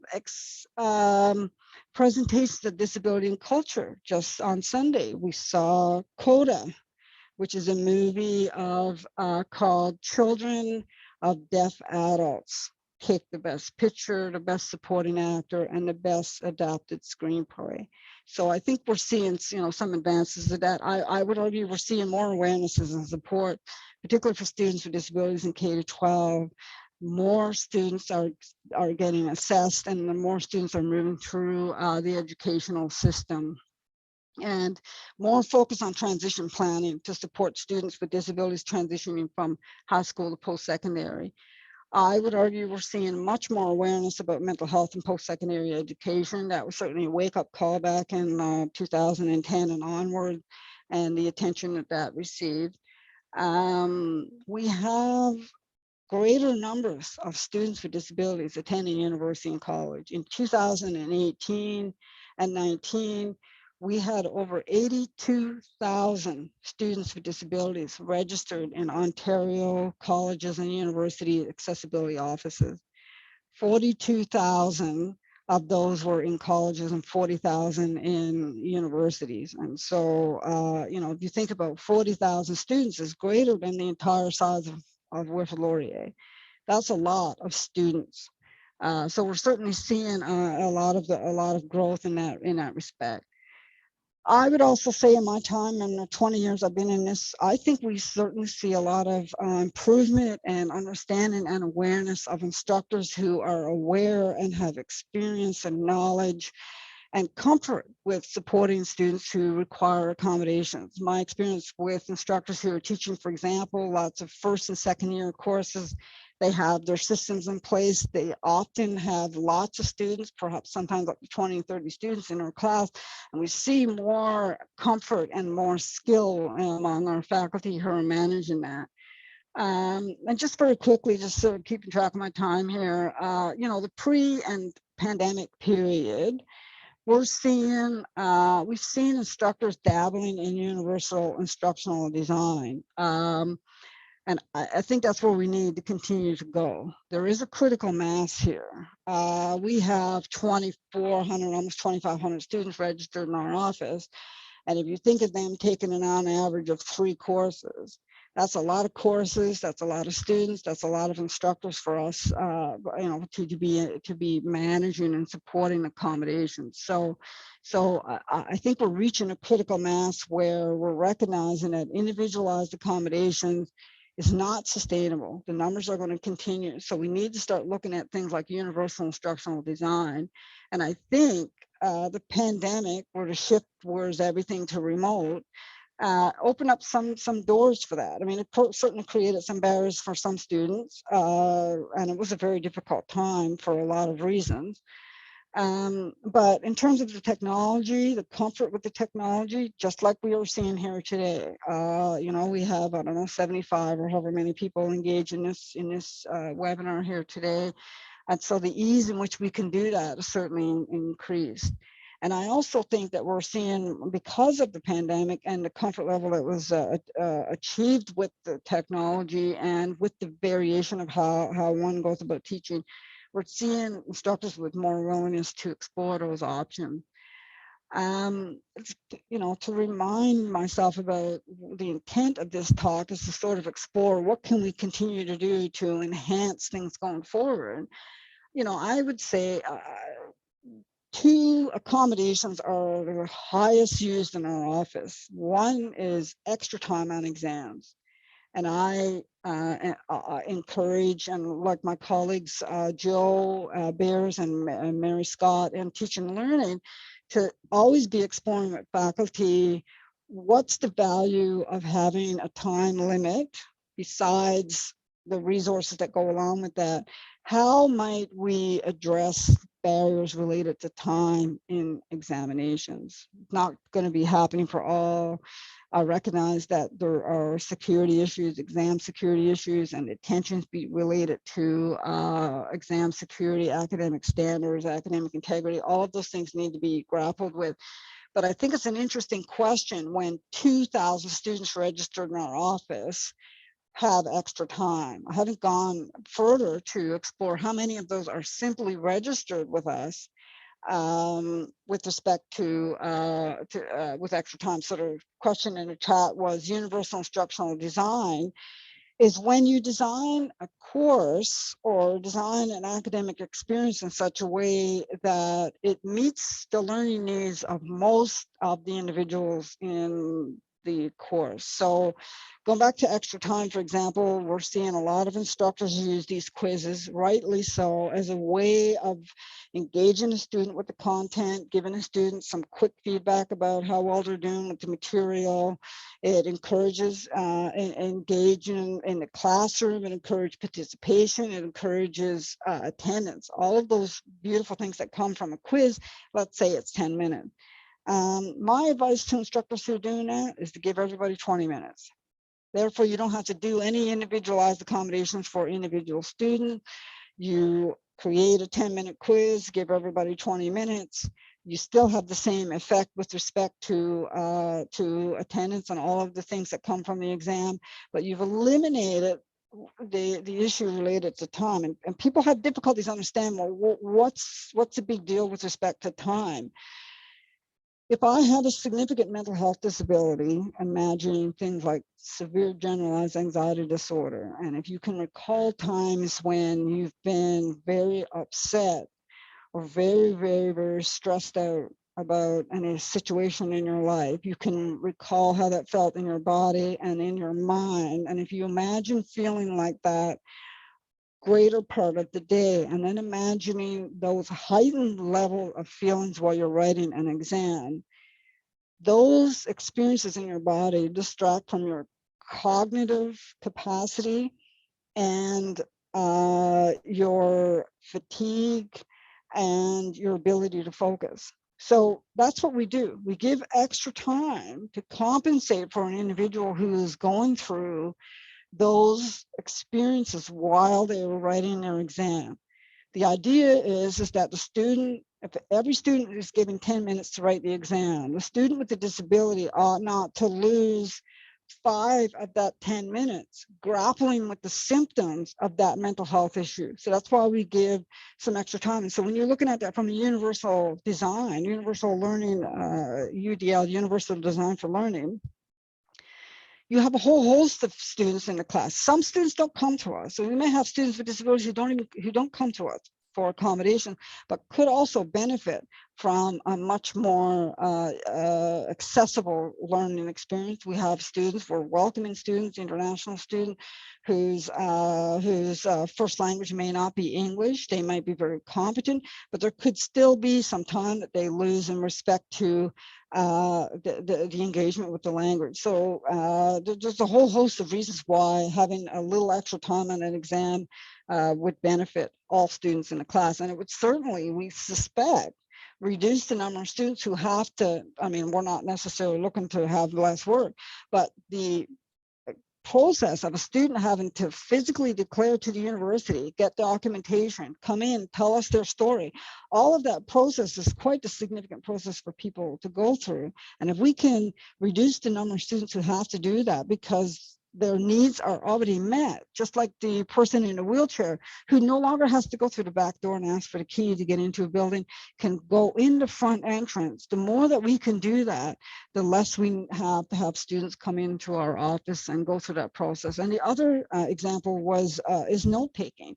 presentations of disability and culture. Just on Sunday, we saw CODA, which is a movie called Children of Deaf Adults. Take the best picture, the best supporting actor, and the best adapted screenplay. So I think we're seeing, some advances of that. I would argue we're seeing more awarenesses and support, particularly for students with disabilities in K-12. More students are getting assessed, and the more students are moving through the educational system. And more focus on transition planning to support students with disabilities transitioning from high school to post-secondary. I would argue we're seeing much more awareness about mental health and post-secondary education. That was certainly a wake-up call back in 2010 and onward, and the attention that received. We have greater numbers of students with disabilities attending university and college. In 2018 and 19, we had over 82,000 students with disabilities registered in Ontario colleges and university accessibility offices. 42,000 of those were in colleges and 40,000 in universities. And so, if you think about 40,000 students is greater than the entire size of Wilfrid Laurier. That's a lot of students. So we're certainly seeing a lot of growth in that respect. I would also say in my time, in the 20 years I've been in this, I think we certainly see a lot of improvement and understanding and awareness of instructors who are aware and have experience and knowledge and comfort with supporting students who require accommodations. My experience with instructors who are teaching, for example, lots of first and second year courses They have their systems in place. They often have lots of students, perhaps sometimes up to 20 and 30 students in our class. And we see more comfort and more skill among our faculty who are managing that. And just very quickly, just sort of keeping track of my time here, the pre and pandemic period, we've seen instructors dabbling in universal instructional design. And I think that's where we need to continue to go. There is a critical mass here. We have 2,400, almost 2,500 students registered in our office. And if you think of them taking an on average of 3 courses, that's a lot of courses, that's a lot of students, that's a lot of instructors for us, to be managing and supporting accommodations. So I think we're reaching a critical mass where we're recognizing that individualized accommodations is not sustainable. The numbers are going to continue. So we need to start looking at things like universal instructional design. And I think the pandemic, or the shift towards everything to remote, open up some doors for that. I mean, it certainly created some barriers for some students, and it was a very difficult time for a lot of reasons. But in terms of the technology, the comfort with the technology, just like we are seeing here today, we have, 75 or however many people engaged in this webinar here today. And so the ease in which we can do that is certainly increased. And I also think that we're seeing, because of the pandemic and the comfort level that was achieved with the technology and with the variation of how one goes about teaching, we're seeing instructors with more willingness to explore those options. To remind myself about the intent of this talk is to sort of explore what can we continue to do to enhance things going forward. I would say 2 accommodations are the highest used in our office. One is extra time on exams. And I encourage, and like my colleagues, Joe Bears and Mary Scott and Teaching and Learning, to always be exploring with faculty, what's the value of having a time limit besides the resources that go along with that? How might we address barriers related to time in examinations? Not going to be happening for all. I recognize that there are security issues, exam security issues, and the tensions be related to exam security, academic standards, academic integrity. All of those things need to be grappled with. But I think it's an interesting question when 2,000 students registered in our office have extra time. I haven't gone further to explore how many of those are simply registered with us with respect to with extra time. Sort of question in the chat was universal instructional design is when you design a course or design an academic experience in such a way that it meets the learning needs of most of the individuals in the course. So going back to extra time, for example, we're seeing a lot of instructors use these quizzes, rightly so, as a way of engaging a student with the content, giving a student some quick feedback about how well they're doing with the material. It encourages engaging in the classroom, it encourages participation, it encourages attendance, all of those beautiful things that come from a quiz. Let's say it's 10 minutes. My advice to instructors who are doing that is to give everybody 20 minutes. Therefore, you don't have to do any individualized accommodations for individual students. You create a 10-minute quiz, give everybody 20 minutes. You still have the same effect with respect to attendance and all of the things that come from the exam, but you've eliminated the issue related to time. And people have difficulties understanding, well, what's the big deal with respect to time? If I had a significant mental health disability, imagining things like severe generalized anxiety disorder, and if you can recall times when you've been very upset or very, very, very stressed out about any situation in your life, you can recall how that felt in your body and in your mind. And if you imagine feeling like that greater part of the day, and then imagining those heightened level of feelings while you're writing an exam, those experiences in your body distract from your cognitive capacity and your fatigue, and your ability to focus. So that's what we do. We give extra time to compensate for an individual who is going through those experiences while they were writing their exam. The idea is that the student, if every student is given 10 minutes to write the exam, the student with the disability ought not to lose 5 of that 10 minutes grappling with the symptoms of that mental health issue. So that's why we give some extra time. And so when you're looking at that from a universal design, universal learning, UDL, universal design for learning, you have a whole host of students in the class. Some students don't come to us. So we may have students with disabilities who don't come to us for accommodation, but could also benefit from a much more accessible learning experience. We have students, we're welcoming students, international students whose first language may not be English. They might be very competent, but there could still be some time that they lose in respect to the engagement with the language. So there's a whole host of reasons why having a little extra time on an exam would benefit all students in the class. And it would certainly, we suspect, reduce the number of students who have to, I mean, we're not necessarily looking to have less work, but the process of a student having to physically declare to the university, get documentation, come in, tell us their story, all of that process is quite a significant process for people to go through. And if we can reduce the number of students who have to do that because their needs are already met, just like the person in a wheelchair who no longer has to go through the back door and ask for the key to get into a building, can go in the front entrance. The more that we can do that, the less we have to have students come into our office and go through that process. And the other example is note-taking.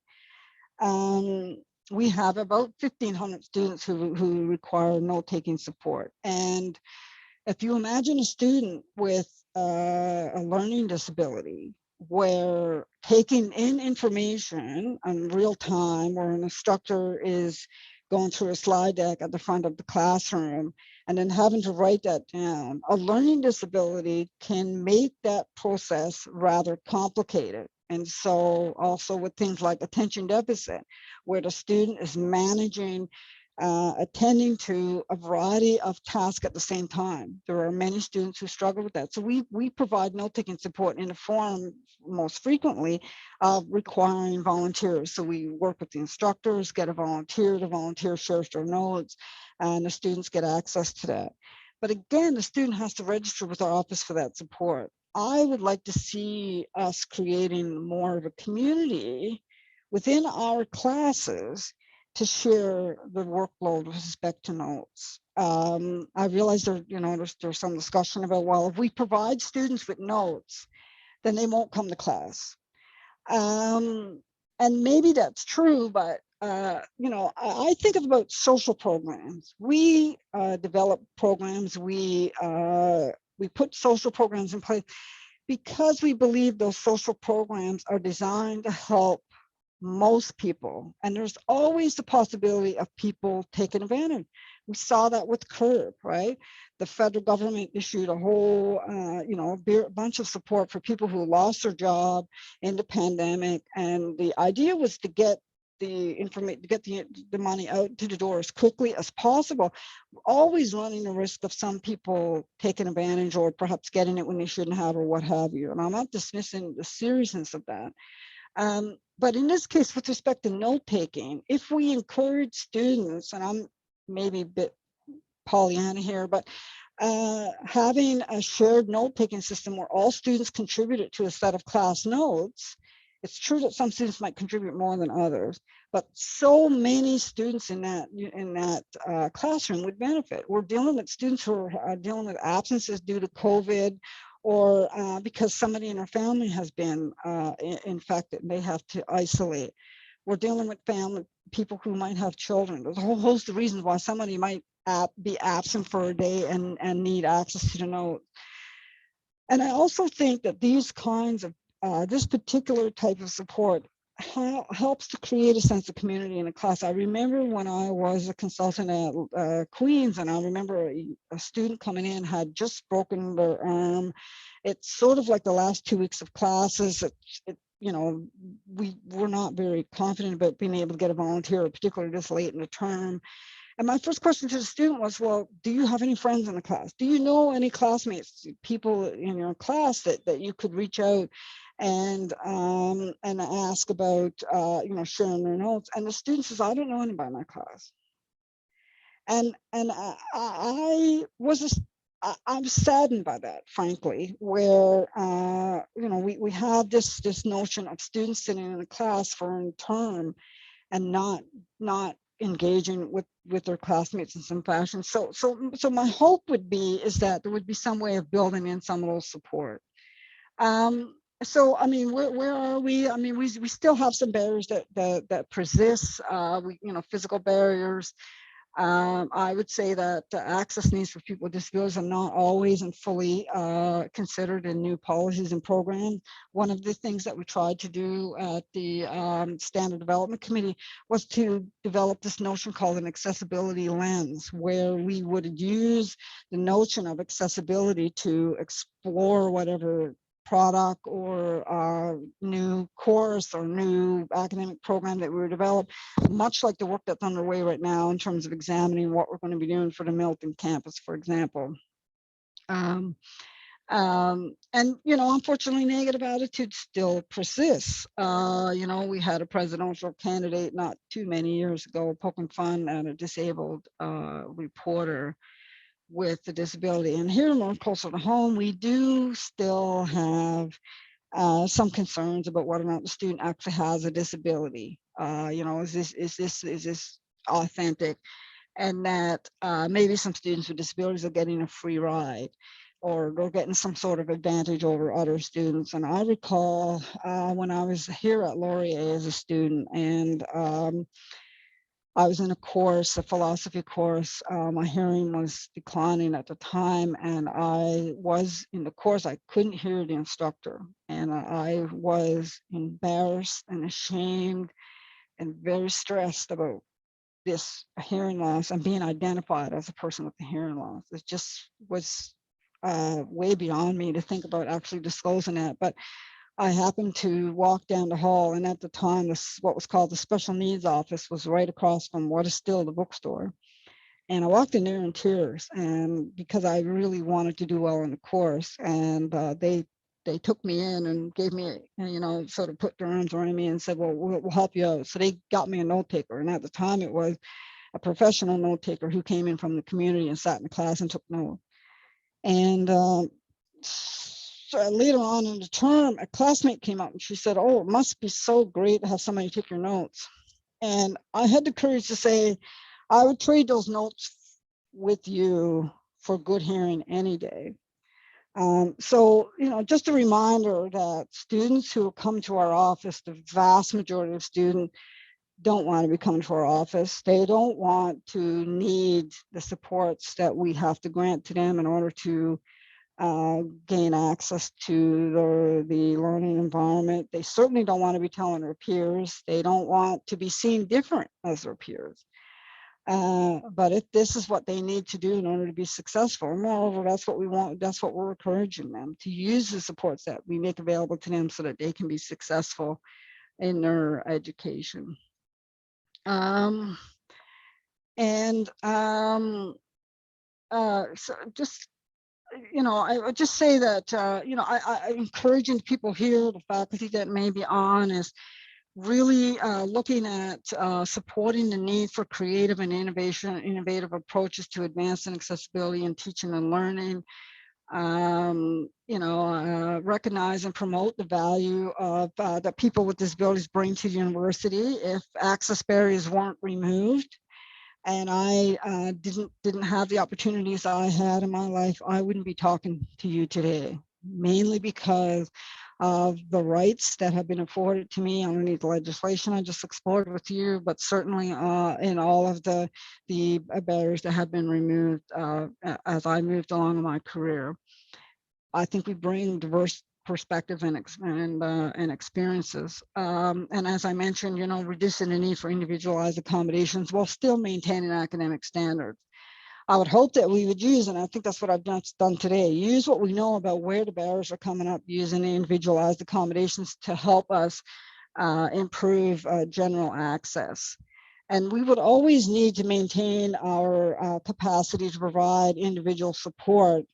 We have about 1,500 students who require note-taking support. And if you imagine a student with a learning disability where taking in information in real time, where an instructor is going through a slide deck at the front of the classroom and then having to write that down, a learning disability can make that process rather complicated. And so also with things like attention deficit, where the student is managing attending to a variety of tasks at the same time. There are many students who struggle with that. So we provide note-taking support in the form most frequently of requiring volunteers. So we work with the instructors, get a volunteer, the volunteer shares their notes, and the students get access to that. But again, the student has to register with our office for that support. I would like to see us creating more of a community within our classes to share the workload with respect to notes. I realize there's some discussion about, well, if we provide students with notes, then they won't come to class. And maybe that's true, but I think about social programs. We develop programs, we put social programs in place because we believe those social programs are designed to help most people, and there's always the possibility of people taking advantage. We saw that with CURB, right? The federal government issued a whole, bunch of support for people who lost their job in the pandemic, and the idea was to get the information, to get the money out to the door as quickly as possible, always running the risk of some people taking advantage or perhaps getting it when they shouldn't have or what have you. And I'm not dismissing the seriousness of that. But in this case, with respect to note-taking, if we encourage students, and I'm maybe a bit Pollyanna here, but having a shared note-taking system where all students contributed to a set of class notes, it's true that some students might contribute more than others, but so many students in that classroom would benefit. We're dealing with students who are dealing with absences due to COVID, or because somebody in our family has been infected and they have to isolate. We're dealing with people who might have children. There's a whole host of reasons why somebody might be absent for a day and need access to the note. And I also think that these kinds of, this particular type of support helps to create a sense of community in a class. I remember when I was a consultant at Queen's, and I remember a student coming in had just broken their arm. It's sort of like the last 2 weeks of classes. you know, we were not very confident about being able to get a volunteer, particularly this late in the term. And my first question to the student was, well, do you have any friends in the class? Do you know any classmates, people in your class that you could reach out and ask about, you know, sharing their notes? And the student says, I don't know anybody in my class. And I was saddened by that, frankly, where you know, we have this notion of students sitting in a class for a term and not engaging with their classmates in some fashion. So my hope would be is that there would be some way of building in some of those support. So I mean, where are we? I mean, we still have some barriers that persist. We, you know, physical barriers. I would say that access needs for people with disabilities are not always and fully considered in new policies and programs. One of the things that we tried to do at the Standard Development Committee was to develop this notion called an accessibility lens, where we would use the notion of accessibility to explore whatever product or new course or new academic program that we were developing, much like the work that's underway right now in terms of examining what we're going to be doing for the Milton campus, for example. And, you know, unfortunately, negative attitudes still persist. You know, we had a presidential candidate not too many years ago poking fun at a disabled reporter with a disability. And here, more closer to home, we do still have some concerns about whether or not the student actually has a disability. You know, is this authentic? And that maybe some students with disabilities are getting a free ride, or they're getting some sort of advantage over other students. And I recall when I was here at Laurier as a student, and I was in a course, a philosophy course. My hearing was declining at the time, and I was in the course. I couldn't hear the instructor, and I was embarrassed and ashamed and very stressed about this hearing loss and being identified as a person with a hearing loss. It just was way beyond me to think about actually disclosing that. But I happened to walk down the hall, and at the time, what was called the special needs office was right across from what is still the bookstore. And I walked in there in tears, and because I really wanted to do well in the course, and they took me in and gave me, you know, sort of put their arms around me and said, well, we'll help you out. So they got me a note taker, and at the time, it was a professional note taker who came in from the community and sat in the class and took notes. And so later on in the term, a classmate came up and she said, oh, it must be so great to have somebody take your notes. And I had the courage to say, I would trade those notes with you for good hearing any day. So, you know, just a reminder that students who come to our office, the vast majority of students don't want to be coming to our office. They don't want to need the supports that we have to grant to them in order to gain access to the learning environment. They certainly don't want to be telling their peers. They don't want to be seen different as their peers. But if this is what they need to do in order to be successful, moreover, that's what we want. That's what we're encouraging them to use the supports that we make available to them so that they can be successful in their education. So just, you know, I would just say that, you know, I encouraging people here, the faculty that may be on, is really looking at supporting the need for creative and innovative approaches to advancing accessibility in teaching and learning. You know, recognize and promote the value of that people with disabilities bring to the university. If access barriers weren't removed, and I didn't have the opportunities I had in my life, I wouldn't be talking to you today, mainly because of the rights that have been afforded to me underneath the legislation I just explored with you, but certainly in all of the barriers that have been removed as I moved along in my career. I think we bring diverse perspective and experiences. And as I mentioned, you know, reducing the need for individualized accommodations while still maintaining academic standards. I would hope that we would use, and I think that's what I've done today, use what we know about where the barriers are coming up using individualized accommodations to help us improve general access. And we would always need to maintain our capacity to provide individual support,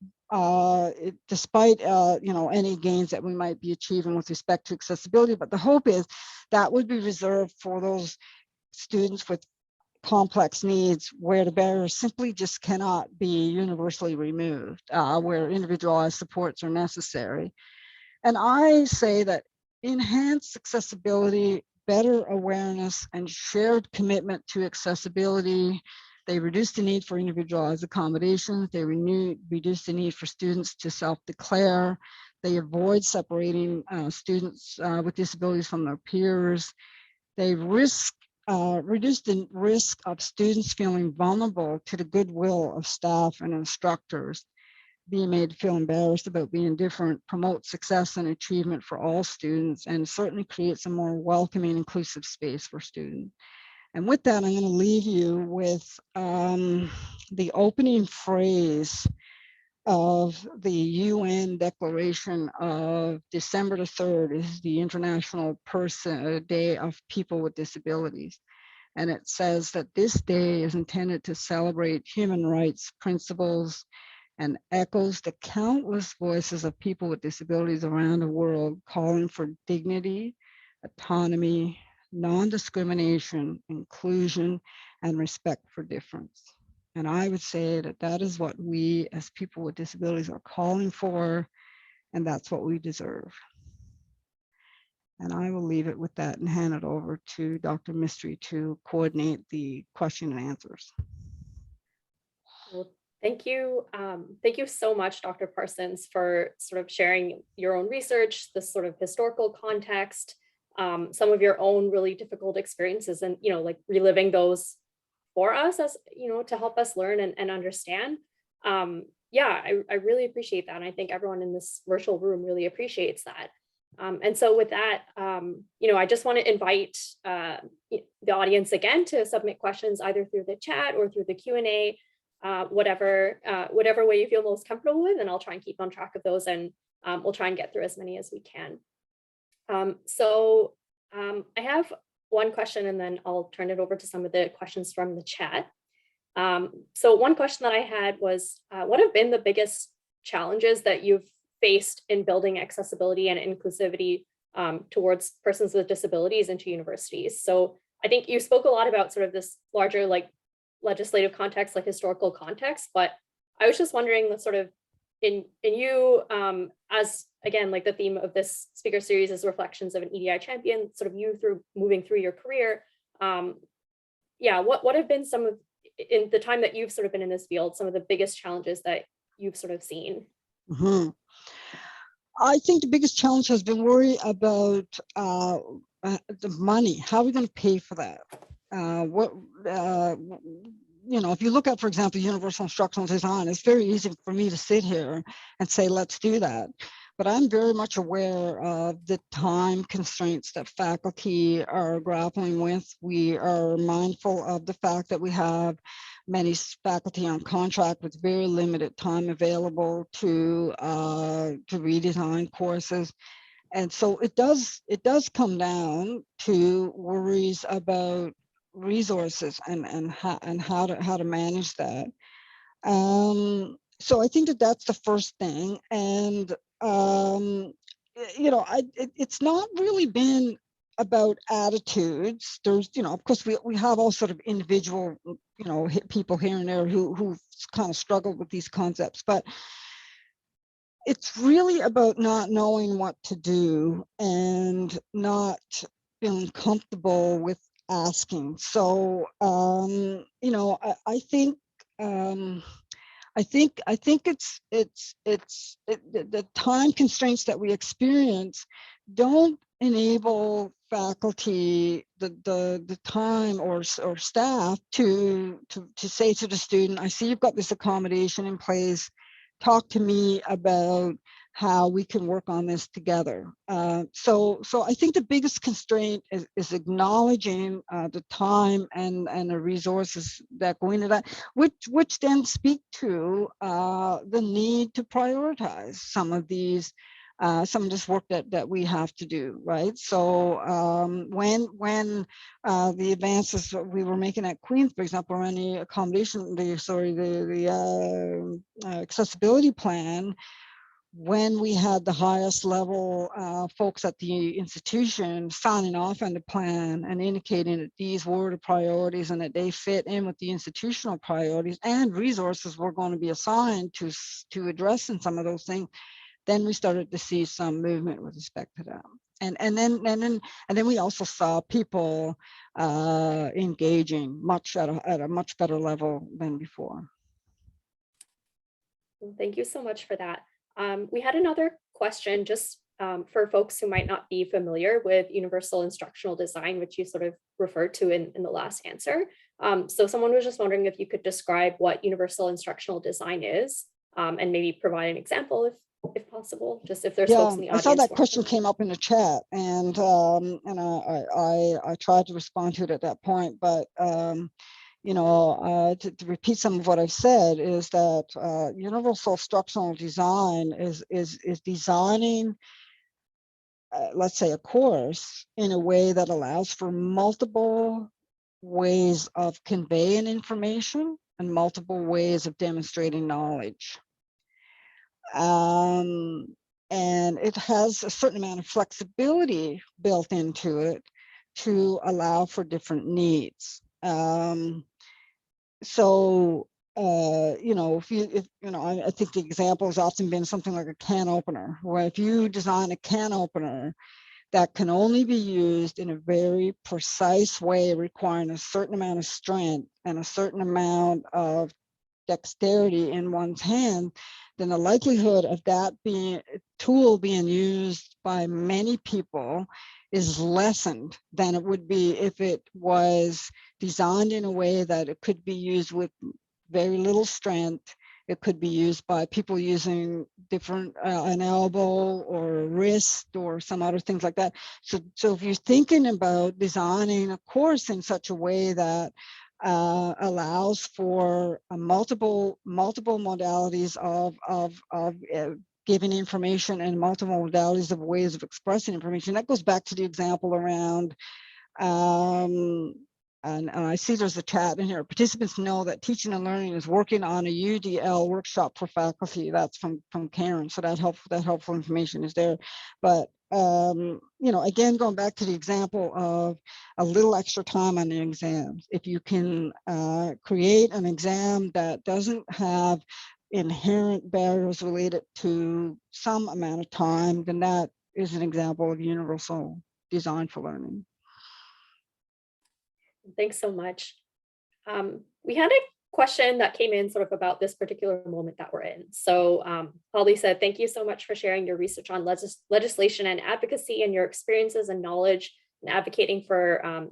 despite any gains that we might be achieving with respect to accessibility. But the hope is that would be reserved for those students with complex needs where the barriers simply just cannot be universally removed, where individualized supports are necessary. And I say that enhanced accessibility, better awareness, and shared commitment to accessibility, they reduce the need for individualized accommodations, they reduce the need for students to self-declare, they avoid separating students with disabilities from their peers, they reduce the risk of students feeling vulnerable to the goodwill of staff and instructors, being made to feel embarrassed about being different, promote success and achievement for all students, and certainly creates a more welcoming, inclusive space for students. And with that, I'm going to leave you with the opening phrase of the UN Declaration of December the 3rd, is the International Day of People with Disabilities. And it says that this day is intended to celebrate human rights principles and echoes the countless voices of people with disabilities around the world calling for dignity, autonomy, non-discrimination, inclusion, and respect for difference. And I would say that that is what we as people with disabilities are calling for, and that's what we deserve. And I will leave it with that and hand it over to Dr. Mystery to coordinate the question and answers. Well, thank you. Thank you so much, Dr. Parsons, for sort of sharing your own research, this sort of historical context, some of your own really difficult experiences, and like reliving those for us, as to help us learn and understand. Yeah, I really appreciate that, and I think everyone in this virtual room really appreciates that. And so with that, I just want to invite the audience again to submit questions either through the chat or through the Q&A, whatever way you feel most comfortable with, and I'll try and keep on track of those, and we'll try and get through as many as we can. I have one question, and then I'll turn it over to some of the questions from the chat. So one question that I had was, what have been the biggest challenges that you've faced in building accessibility and inclusivity towards persons with disabilities into universities? So I think you spoke a lot about sort of this larger legislative context, historical context, but I was just wondering sort of in you, as again, the theme of this speaker series is reflections of an EDI champion, sort of you moving through your career. What have been some of, in the time that you've sort of been in this field, some of the biggest challenges that you've sort of seen? Mm-hmm. I think the biggest challenge has been worry about the money. How are we going to pay for that? If you look at, for example, universal instructional design, it's very easy for me to sit here and say, let's do that. But I'm very much aware of the time constraints that faculty are grappling with. We are mindful of the fact that we have many faculty on contract with very limited time available to redesign courses. And so it does come down to worries about resources and how to manage that. So I think that's the first thing. And it's not really been about attitudes. There's, of course, we have all sort of individual, people here and there who kind of struggle with these concepts, but it's really about not knowing what to do and not feeling comfortable with asking. So, I think it's the time constraints that we experience don't enable faculty the time or staff to say to the student, I see you've got this accommodation in place. Talk to me about how we can work on this together. So I think the biggest constraint is acknowledging the time and the resources that go into that, which then speak to the need to prioritize some of this work that we have to do, right? So when the advances we were making at Queen's, for example, around the accommodation, the accessibility plan, when we had the highest level folks at the institution signing off on the plan and indicating that these were the priorities and that they fit in with the institutional priorities and resources were going to be assigned to addressing some of those things, then we started to see some movement with respect to that. And then we also saw people engaging at a much better level than before. Thank you so much for that. We had another question just for folks who might not be familiar with universal instructional design, which you sort of referred to in the last answer. So someone was just wondering if you could describe what universal instructional design is, and maybe provide an example if possible, just if there's folks in the audience. I saw that question came up in the chat, and I tried to respond to it at that point, but you know, to repeat some of what I've said is that universal instructional design is designing, let's say, a course in a way that allows for multiple ways of conveying information and multiple ways of demonstrating knowledge. And it has a certain amount of flexibility built into it to allow for different needs. So, you know, I think the example has often been something like a can opener, where if you design a can opener that can only be used in a very precise way, requiring a certain amount of strength and a certain amount of dexterity in one's hand, then the likelihood of that tool being used by many people is lessened than it would be if it was designed in a way that it could be used with very little strength. It could be used by people using different, an elbow or a wrist or some other things like that. So if you're thinking about designing a course in such a way that allows for multiple modalities of giving information and multiple modalities of ways of expressing information. That goes back to the example around, and I see there's a chat in here. Participants know that teaching and learning is working on a UDL workshop for faculty. That's from Karen. So that helpful information is there. But you know, again, going back to the example of a little extra time on the exams, if you can create an exam that doesn't have inherent barriers related to some amount of time, then that is an example of universal design for learning. Thanks so much. We had a question that came in sort of about this particular moment that we're in. So Holly said, thank you so much for sharing your research on legislation and advocacy and your experiences and knowledge in advocating for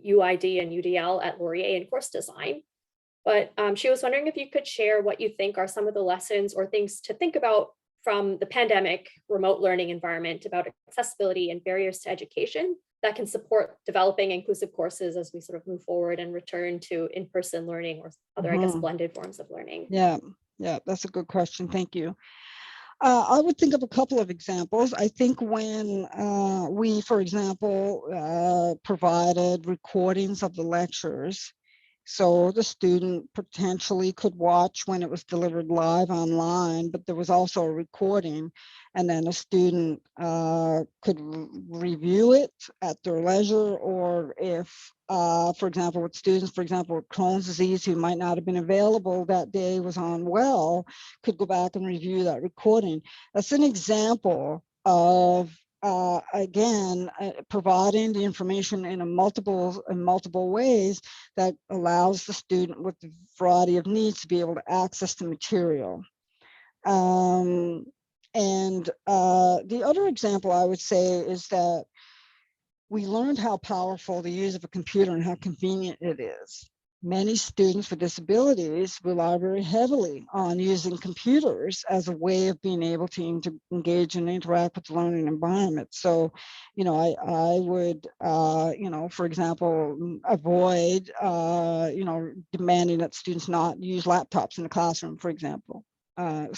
UID and UDL at Laurier in course design. But she was wondering if you could share what you think are some of the lessons or things to think about from the pandemic remote learning environment about accessibility and barriers to education that can support developing inclusive courses as we sort of move forward and return to in-person learning or other, I guess, blended forms of learning. Yeah, that's a good question. Thank you. I would think of a couple of examples. I think when we, for example, provided recordings of the lectures, so the student potentially could watch when it was delivered live online, but there was also a recording, and then a student could review it at their leisure, or if, for example, with students, for example, with Crohn's disease, who might not have been available that day, was unwell, could go back and review that recording. That's an example of again, providing the information in multiple ways that allows the student with the variety of needs to be able to access the material. And the other example I would say is that we learned how powerful the use of a computer and how convenient it is. many students with disabilities rely very heavily on using computers as a way of being able to engage and interact with the learning environment. So, I would, for example, avoid, demanding that students not use laptops in the classroom, for example. I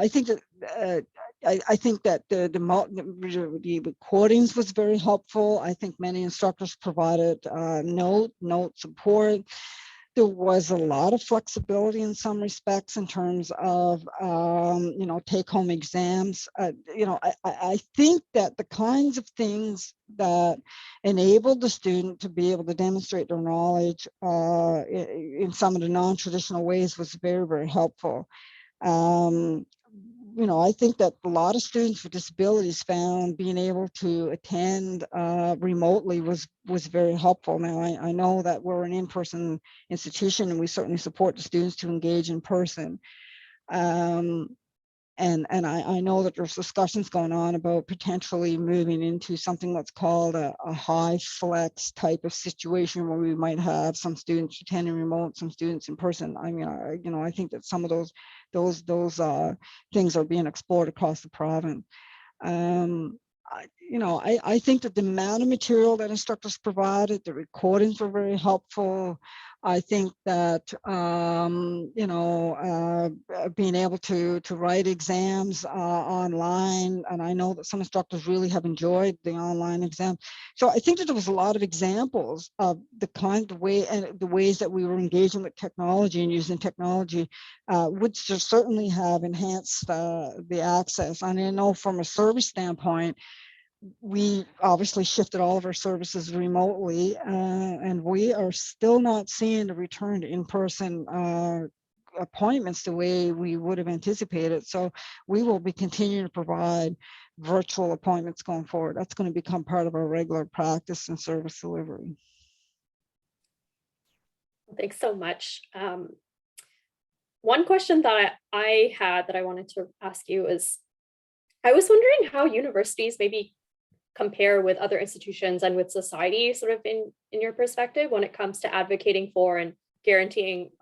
think that I think that the recordings was very helpful. I think many instructors provided note support. There was a lot of flexibility in some respects in terms of take-home exams. I think that the kinds of things that enabled the student to be able to demonstrate their knowledge in some of the non-traditional ways was very, very helpful. I think that a lot of students with disabilities found being able to attend remotely was very helpful. Now, I know that we're an in-person institution, and we certainly support the students to engage in person. And I know that there's discussions going on about potentially moving into something that's called a high flex type of situation, where we might have some students attending remote, some students in person. I mean, I think that some of those things are being explored across the province. I think that the amount of material that instructors provided, the recordings were very helpful. I think that being able to write exams online, and I know that some instructors really have enjoyed the online exam. So I think that there was a lot of examples of the kind of way and the ways that we were engaging with technology and using technology, which certainly have enhanced the access. And I know from a service standpoint, we obviously shifted all of our services remotely, and we are still not seeing a return to in-person appointments the way we would have anticipated. So we will be continuing to provide virtual appointments going forward. That's going to become part of our regular practice and service delivery. Thanks so much. One question that I had that I wanted to ask you is, I was wondering how universities maybe compare with other institutions and with society, sort of in your perspective, when it comes to advocating for and guaranteeing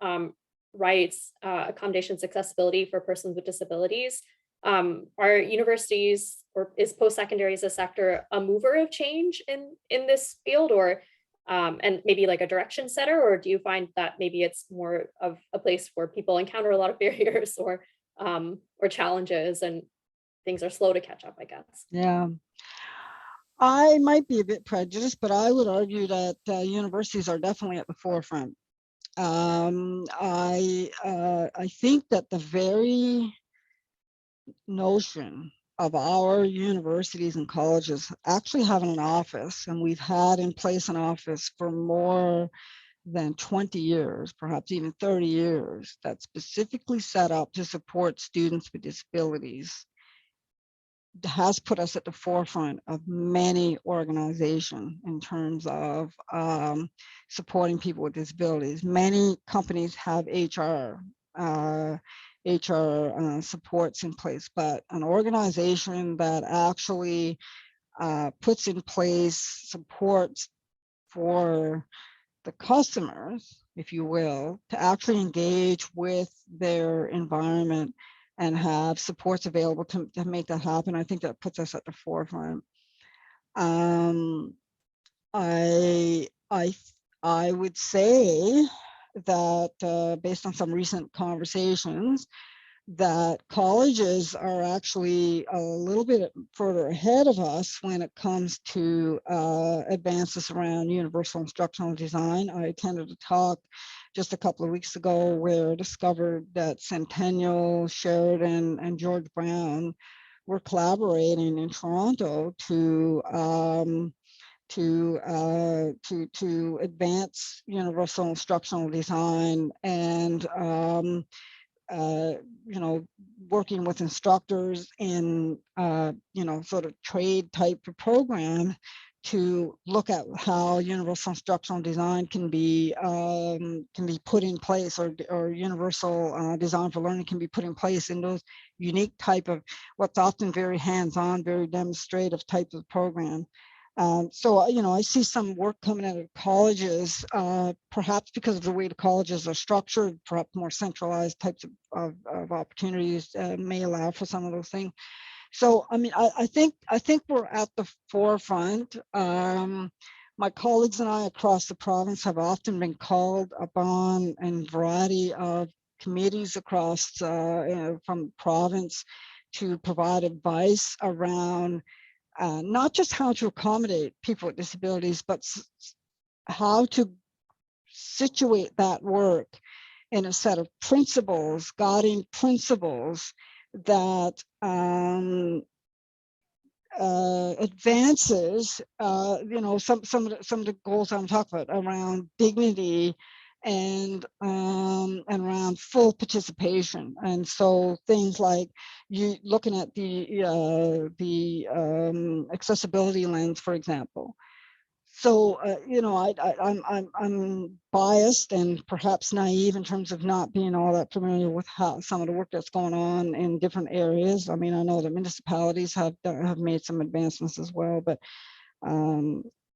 rights, accommodations, accessibility for persons with disabilities. Are universities, or is post-secondary as a sector a mover of change in this field, or and maybe like a direction setter, or do you find that maybe it's more of a place where people encounter a lot of barriers or challenges and things are slow to catch up, I guess? Yeah. I might be a bit prejudiced, but I would argue that universities are definitely at the forefront. I think that the very notion of our universities and colleges actually having an office, and we've had in place an office for more than 20 years, perhaps even 30 years, that's specifically set up to support students with disabilities, has put us at the forefront of many organizations in terms of supporting people with disabilities. Many companies have HR supports in place, but an organization that actually puts in place supports for the customers, if you will, to actually engage with their environment and have supports available to make that happen. I think that puts us at the forefront. I would say that based on some recent conversations, that colleges are actually a little bit further ahead of us when it comes to advances around universal instructional design. I attended a talk just a couple of weeks ago where I discovered that Centennial, Sheridan, and George Brown were collaborating in Toronto to advance universal instructional design and working with instructors in, sort of trade type of program to look at how universal instructional design can be put in place, or universal design for learning can be put in place in those unique type of what's often very hands-on, very demonstrative type of program. So, you know, I see some work coming out of colleges, perhaps because of the way the colleges are structured, perhaps more centralized types of opportunities may allow for some of those things. So, I mean, I think we're at the forefront. My colleagues and I across the province have often been called upon in a variety of committees across from the province to provide advice around not just how to accommodate people with disabilities, but how to situate that work in a set of principles, guiding principles that advances, you know, some of the goals I'm talking about around dignity and around full participation. And so things like you looking at the accessibility lens, for example. So, you know, I'm biased and perhaps naive in terms of not being all that familiar with how some of the work that's going on in different areas. I mean, I know that municipalities have made some advancements as well, but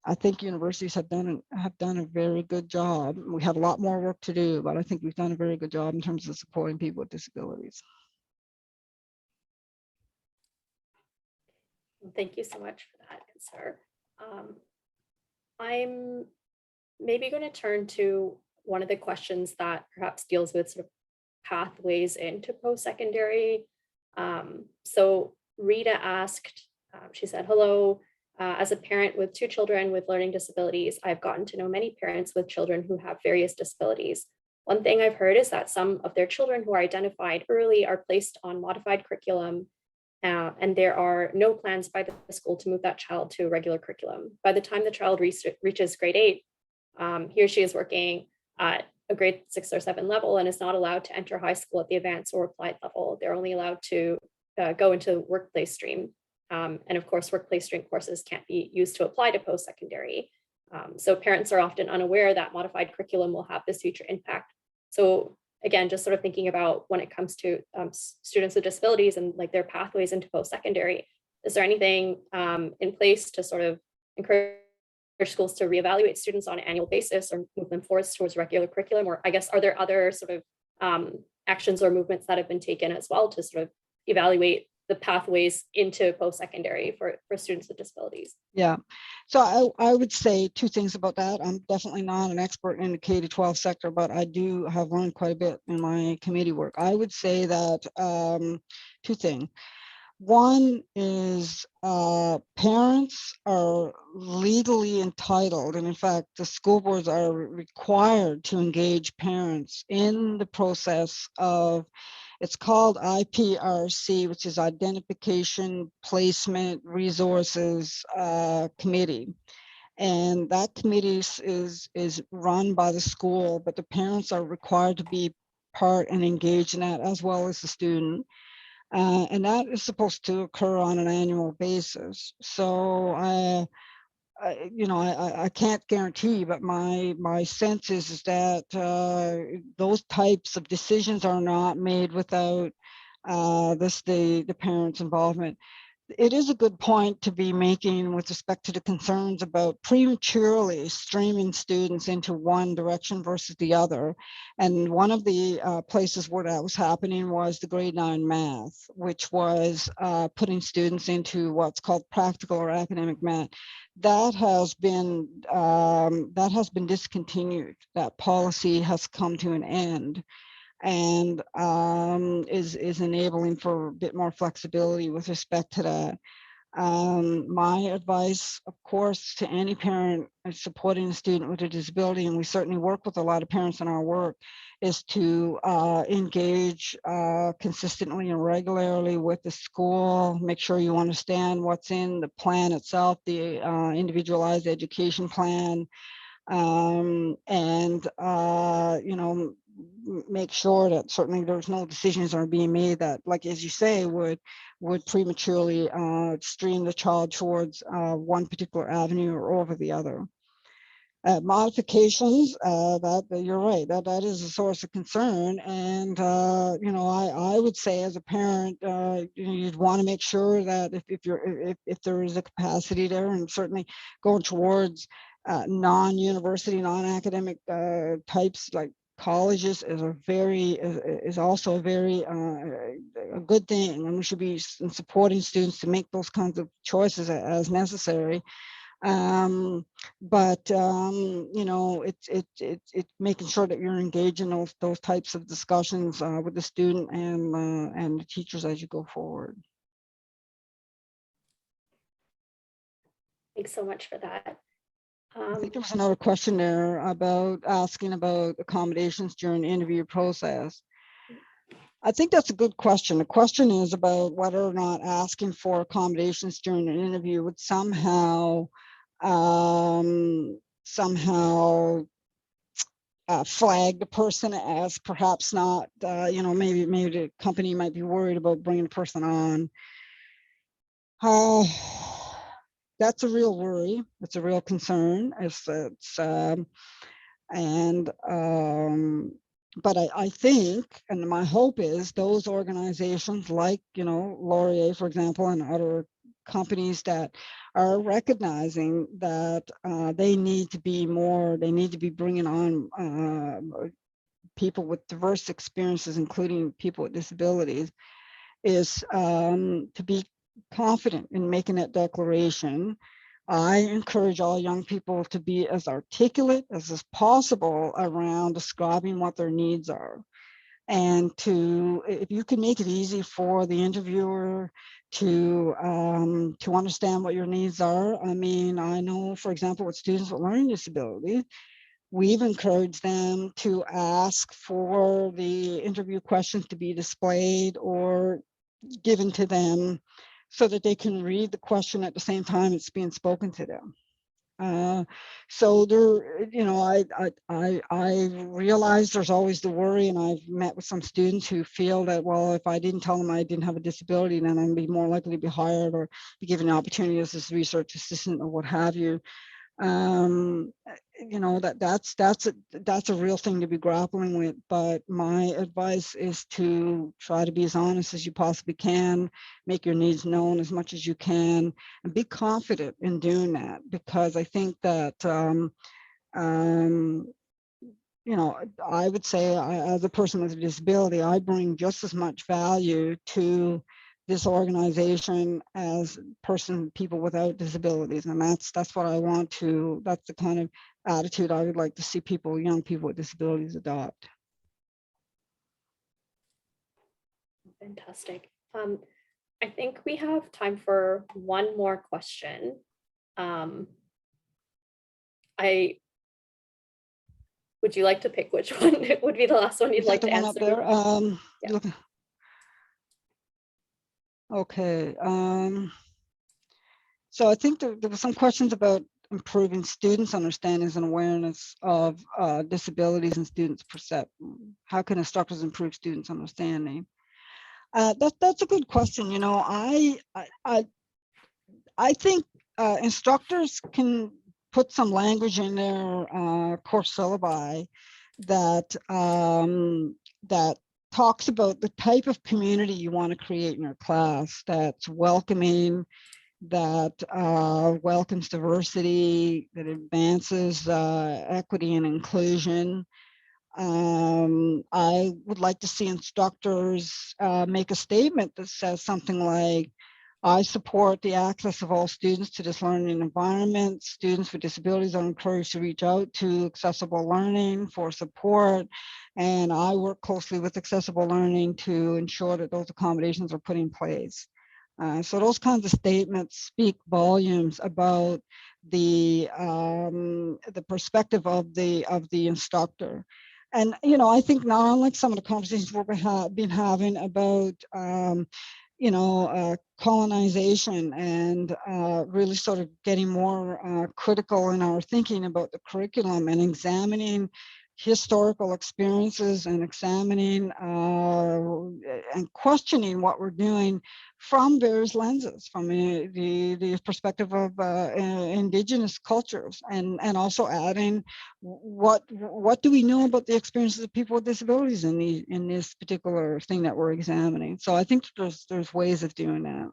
I think universities have done a very good job. We have a lot more work to do, but I think we've done a very good job in terms of supporting people with disabilities. Thank you so much for that answer. I'm maybe going to turn to one of the questions that perhaps deals with sort of pathways into post-secondary. So Rita asked, she said, hello, as a parent with 2 children with learning disabilities, I've gotten to know many parents with children who have various disabilities. One thing I've heard is that some of their children who are identified early are placed on modified curriculum, and there are no plans by the school to move that child to a regular curriculum. By the time the child reaches grade 8, he or she is working at a grade 6 or 7 level and is not allowed to enter high school at the advanced or applied level. They're only allowed to go into the workplace stream. And of course, workplace stream courses can't be used to apply to post-secondary. So parents are often unaware that modified curriculum will have this future impact. So again, just sort of thinking about when it comes to students with disabilities and like their pathways into post-secondary, is there anything in place to sort of encourage schools to reevaluate students on an annual basis or move them forward towards regular curriculum? Or I guess, are there other sort of actions or movements that have been taken as well to sort of evaluate the pathways into post-secondary for students with disabilities? Yeah, so I would say 2 things about that. I'm definitely not an expert in the K-12 sector, but I do have learned quite a bit in my committee work. I would say that 2 things. One is parents are legally entitled, and in fact, the school boards are required to engage parents in the process of, it's called IPRC, which is Identification, Placement, Resources Committee. And that committee is run by the school, but the parents are required to be part and engage in that, as well as the student. And that is supposed to occur on an annual basis. So I can't guarantee, but my sense is that those types of decisions are not made without the parents' involvement. It is a good point to be making with respect to the concerns about prematurely streaming students into one direction versus the other. And one of the places where that was happening was the grade 9 math, which was putting students into what's called practical or academic math. That has been discontinued. That policy has come to an end, and is enabling for a bit more flexibility with respect to that. My advice, of course, to any parent supporting a student with a disability, and we certainly work with a lot of parents in our work, is to engage consistently and regularly with the school. Make sure you understand what's in the plan itself, the individualized education plan, and make sure that certainly there's no decisions are being made that, like as you say, would prematurely stream the child towards one particular avenue or over the other. Modifications, that you're right, that is a source of concern. And you know, I would say as a parent, you know, you'd want to make sure that if there is a capacity there, and certainly going towards non-university, non-academic types like colleges is also a very a good thing, and we should be supporting students to make those kinds of choices as necessary. You know, it's making sure that you're engaged in those types of discussions with the student and the teachers as you go forward. Thanks so much for that. I think there was another question there about asking about accommodations during the interview process. I think that's a good question. The question is about whether or not asking for accommodations during an interview would somehow flag the person as perhaps not, you know, maybe the company might be worried about bringing the person on. That's a real worry. It's a real concern. But I think, and my hope is, those organizations like, you know, Laurier, for example, and other companies that are recognizing that they need to be bringing on people with diverse experiences, including people with disabilities, is to be confident in making that declaration. I encourage all young people to be as articulate as is possible around describing what their needs are. And if you can make it easy for the interviewer to understand what your needs are. I mean, I know, for example, with students with learning disabilities, we've encouraged them to ask for the interview questions to be displayed or given to them so that they can read the question at the same time it's being spoken to them. So there, you know, I realize there's always the worry, and I've met with some students who feel that, well, if I didn't tell them I didn't have a disability, then I'd be more likely to be hired or be given an opportunity as a research assistant or what have you. You know, that's a real thing to be grappling with. But my advice is to try to be as honest as you possibly can, make your needs known as much as you can, and be confident in doing that. Because I think that you know, I would say, as a person with a disability, I bring just as much value to this organization as people without disabilities, and that's what I want to. That's the kind of attitude I would like to see young people with disabilities adopt. Fantastic. I think we have time for one more question. Would you like to pick which one would be the last one you'd like to answer? Up there? Yeah. Okay. So I think there were some questions about improving students' understandings and awareness of disabilities and students' perception. How can instructors improve students' understanding? That's a good question. You know, I think instructors can put some language in their course syllabi that that talks about the type of community you want to create in your class, that's welcoming, that welcomes diversity, that advances equity and inclusion. I would like to see instructors make a statement that says something like, I support the access of all students to this learning environment. Students with disabilities are encouraged to reach out to Accessible Learning for support. And I work closely with Accessible Learning to ensure that those accommodations are put in place. So those kinds of statements speak volumes about the perspective of the instructor. And, you know, I think not unlike some of the conversations we've been having about you know, colonization and really sort of getting more critical in our thinking about the curriculum and examining historical experiences and examining and questioning what we're doing from various lenses, from the perspective of Indigenous cultures, and also adding what do we know about the experiences of people with disabilities in this particular thing that we're examining. So I think there's ways of doing that.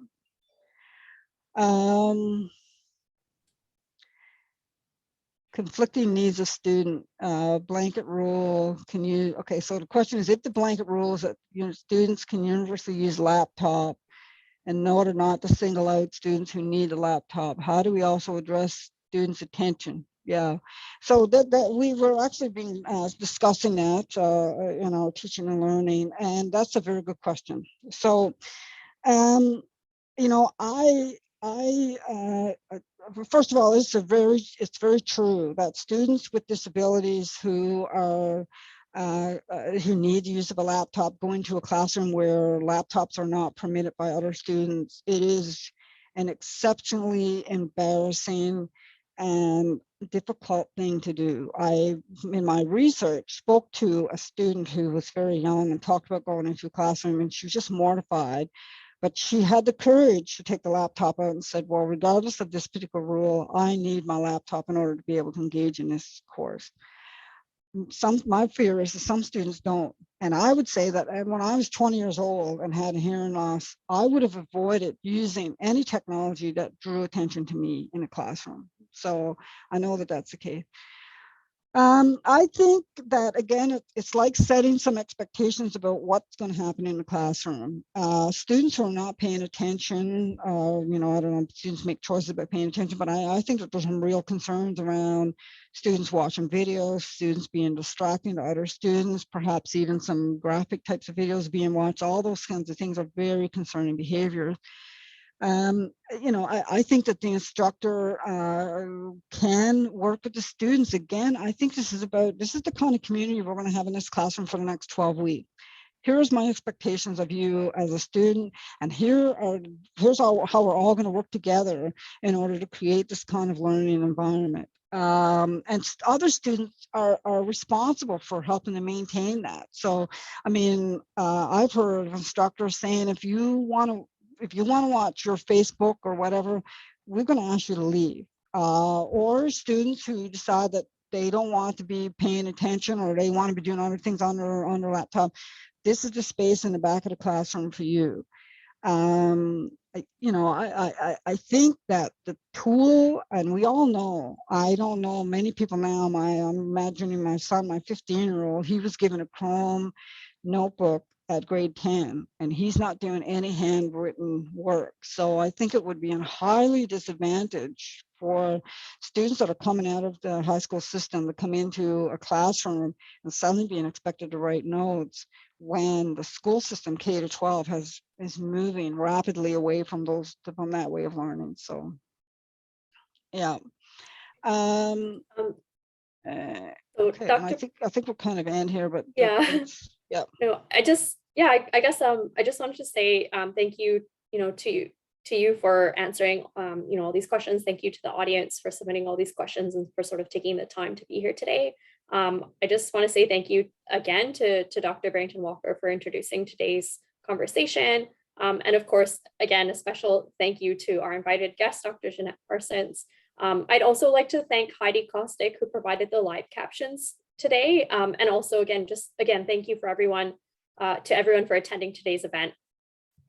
Conflicting needs of student, blanket rule. Can you, okay, so the question is, if the blanket rule is that students can universally use laptop, and in order not to single out students who need a laptop, how do we also address students' attention? Yeah, so that we were actually being discussing that in our teaching and learning, and that's a very good question. So, you know, first of all, it's very true that students with disabilities who are who need the use of a laptop going to a classroom where laptops are not permitted by other students, it is an exceptionally embarrassing and difficult thing to do. I, in my research, spoke to a student who was very young and talked about going into a classroom, and she was just mortified. But she had the courage to take the laptop out and said, well, regardless of this particular rule, I need my laptop in order to be able to engage in this course. My fear is that some students don't. And I would say that when I was 20 years old and had a hearing loss, I would have avoided using any technology that drew attention to me in a classroom. So I know that that's the case. I think that, again, it's like setting some expectations about what's going to happen in the classroom. Students who are not paying attention, you know, I don't know, students make choices about paying attention, but I think that there's some real concerns around students watching videos, students being distracting to other students, perhaps even some graphic types of videos being watched. All those kinds of things are very concerning behaviors. You know, I think that the instructor can work with the students. Again, I think this is the kind of community we're going to have in this classroom for the next 12 weeks. Here's my expectations of you as a student, and here's how we're all going to work together in order to create this kind of learning environment. And other students are responsible for helping to maintain that. So, I mean, I've heard of instructors saying, if you want to watch your Facebook or whatever, we're going to ask you to leave. Or students who decide that they don't want to be paying attention, or they want to be doing other things on their laptop, this is the space in the back of the classroom for you. You know, I think that the tool, and we all know, I don't know many people now, I'm imagining my son, my 15-year-old, he was given a Chrome notebook at grade 10, and he's not doing any handwritten work. So I think it would be a highly disadvantage for students that are coming out of the high school system to come into a classroom and suddenly being expected to write notes when the school system K to 12 is moving rapidly away from that way of learning. So yeah. So Okay, and I think we'll kind of end here, but yeah. Yeah. No, I guess I just wanted to say thank you, to you for answering all these questions. Thank you to the audience for submitting all these questions and for sort of taking the time to be here today. I just want to say thank you again to Dr. Barrington Walker for introducing today's conversation. And of course, again, a special thank you to our invited guest, Dr. Jeanette Parsons. I'd also like to thank Heidi Kostick, who provided the live captions today. And also, again, thank you to everyone for attending today's event.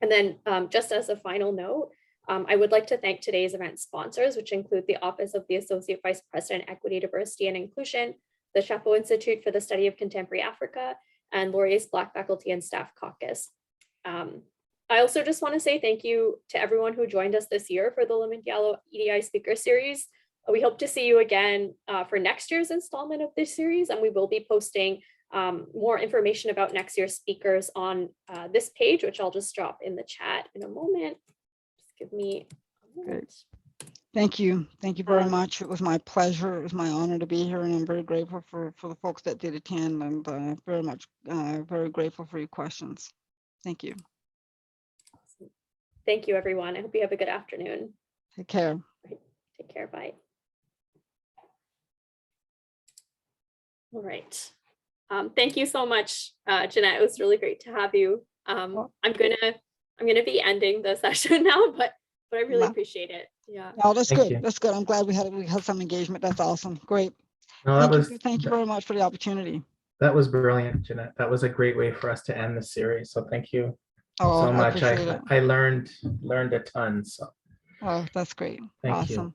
And then just as a final note, I would like to thank today's event sponsors, which include the Office of the Associate Vice President, Equity, Diversity, and Inclusion, the Chapeau Institute for the Study of Contemporary Africa, and Laurier's Black Faculty and Staff Caucus. I also just want to say thank you to everyone who joined us this year for the Lamine Diallo EDI Speaker Series. We hope to see you again for next year's installment of this series, and we will be posting more information about next year's speakers on this page, which I'll just drop in the chat in a moment. Just give me a moment. Thank you. Thank you very much. It was my pleasure. It was my honor to be here, and I'm very grateful for the folks that did attend, and very grateful for your questions. Thank you. Awesome. Thank you, everyone. I hope you have a good afternoon. Take care. Take care. Bye. All right. Thank you so much, Jeanette. It was really great to have you. I'm gonna be ending the session now, but I really appreciate it. Yeah. No, that's Thank good. you. That's good. I'm glad we had some engagement. That's awesome. Great. No, Thank you very much for the opportunity. that was brilliant, Jeanette. That was a great way for us to end the series. So thank you Oh, so I much. appreciate it. I learned a ton. So Oh, that's great. thank Awesome. you.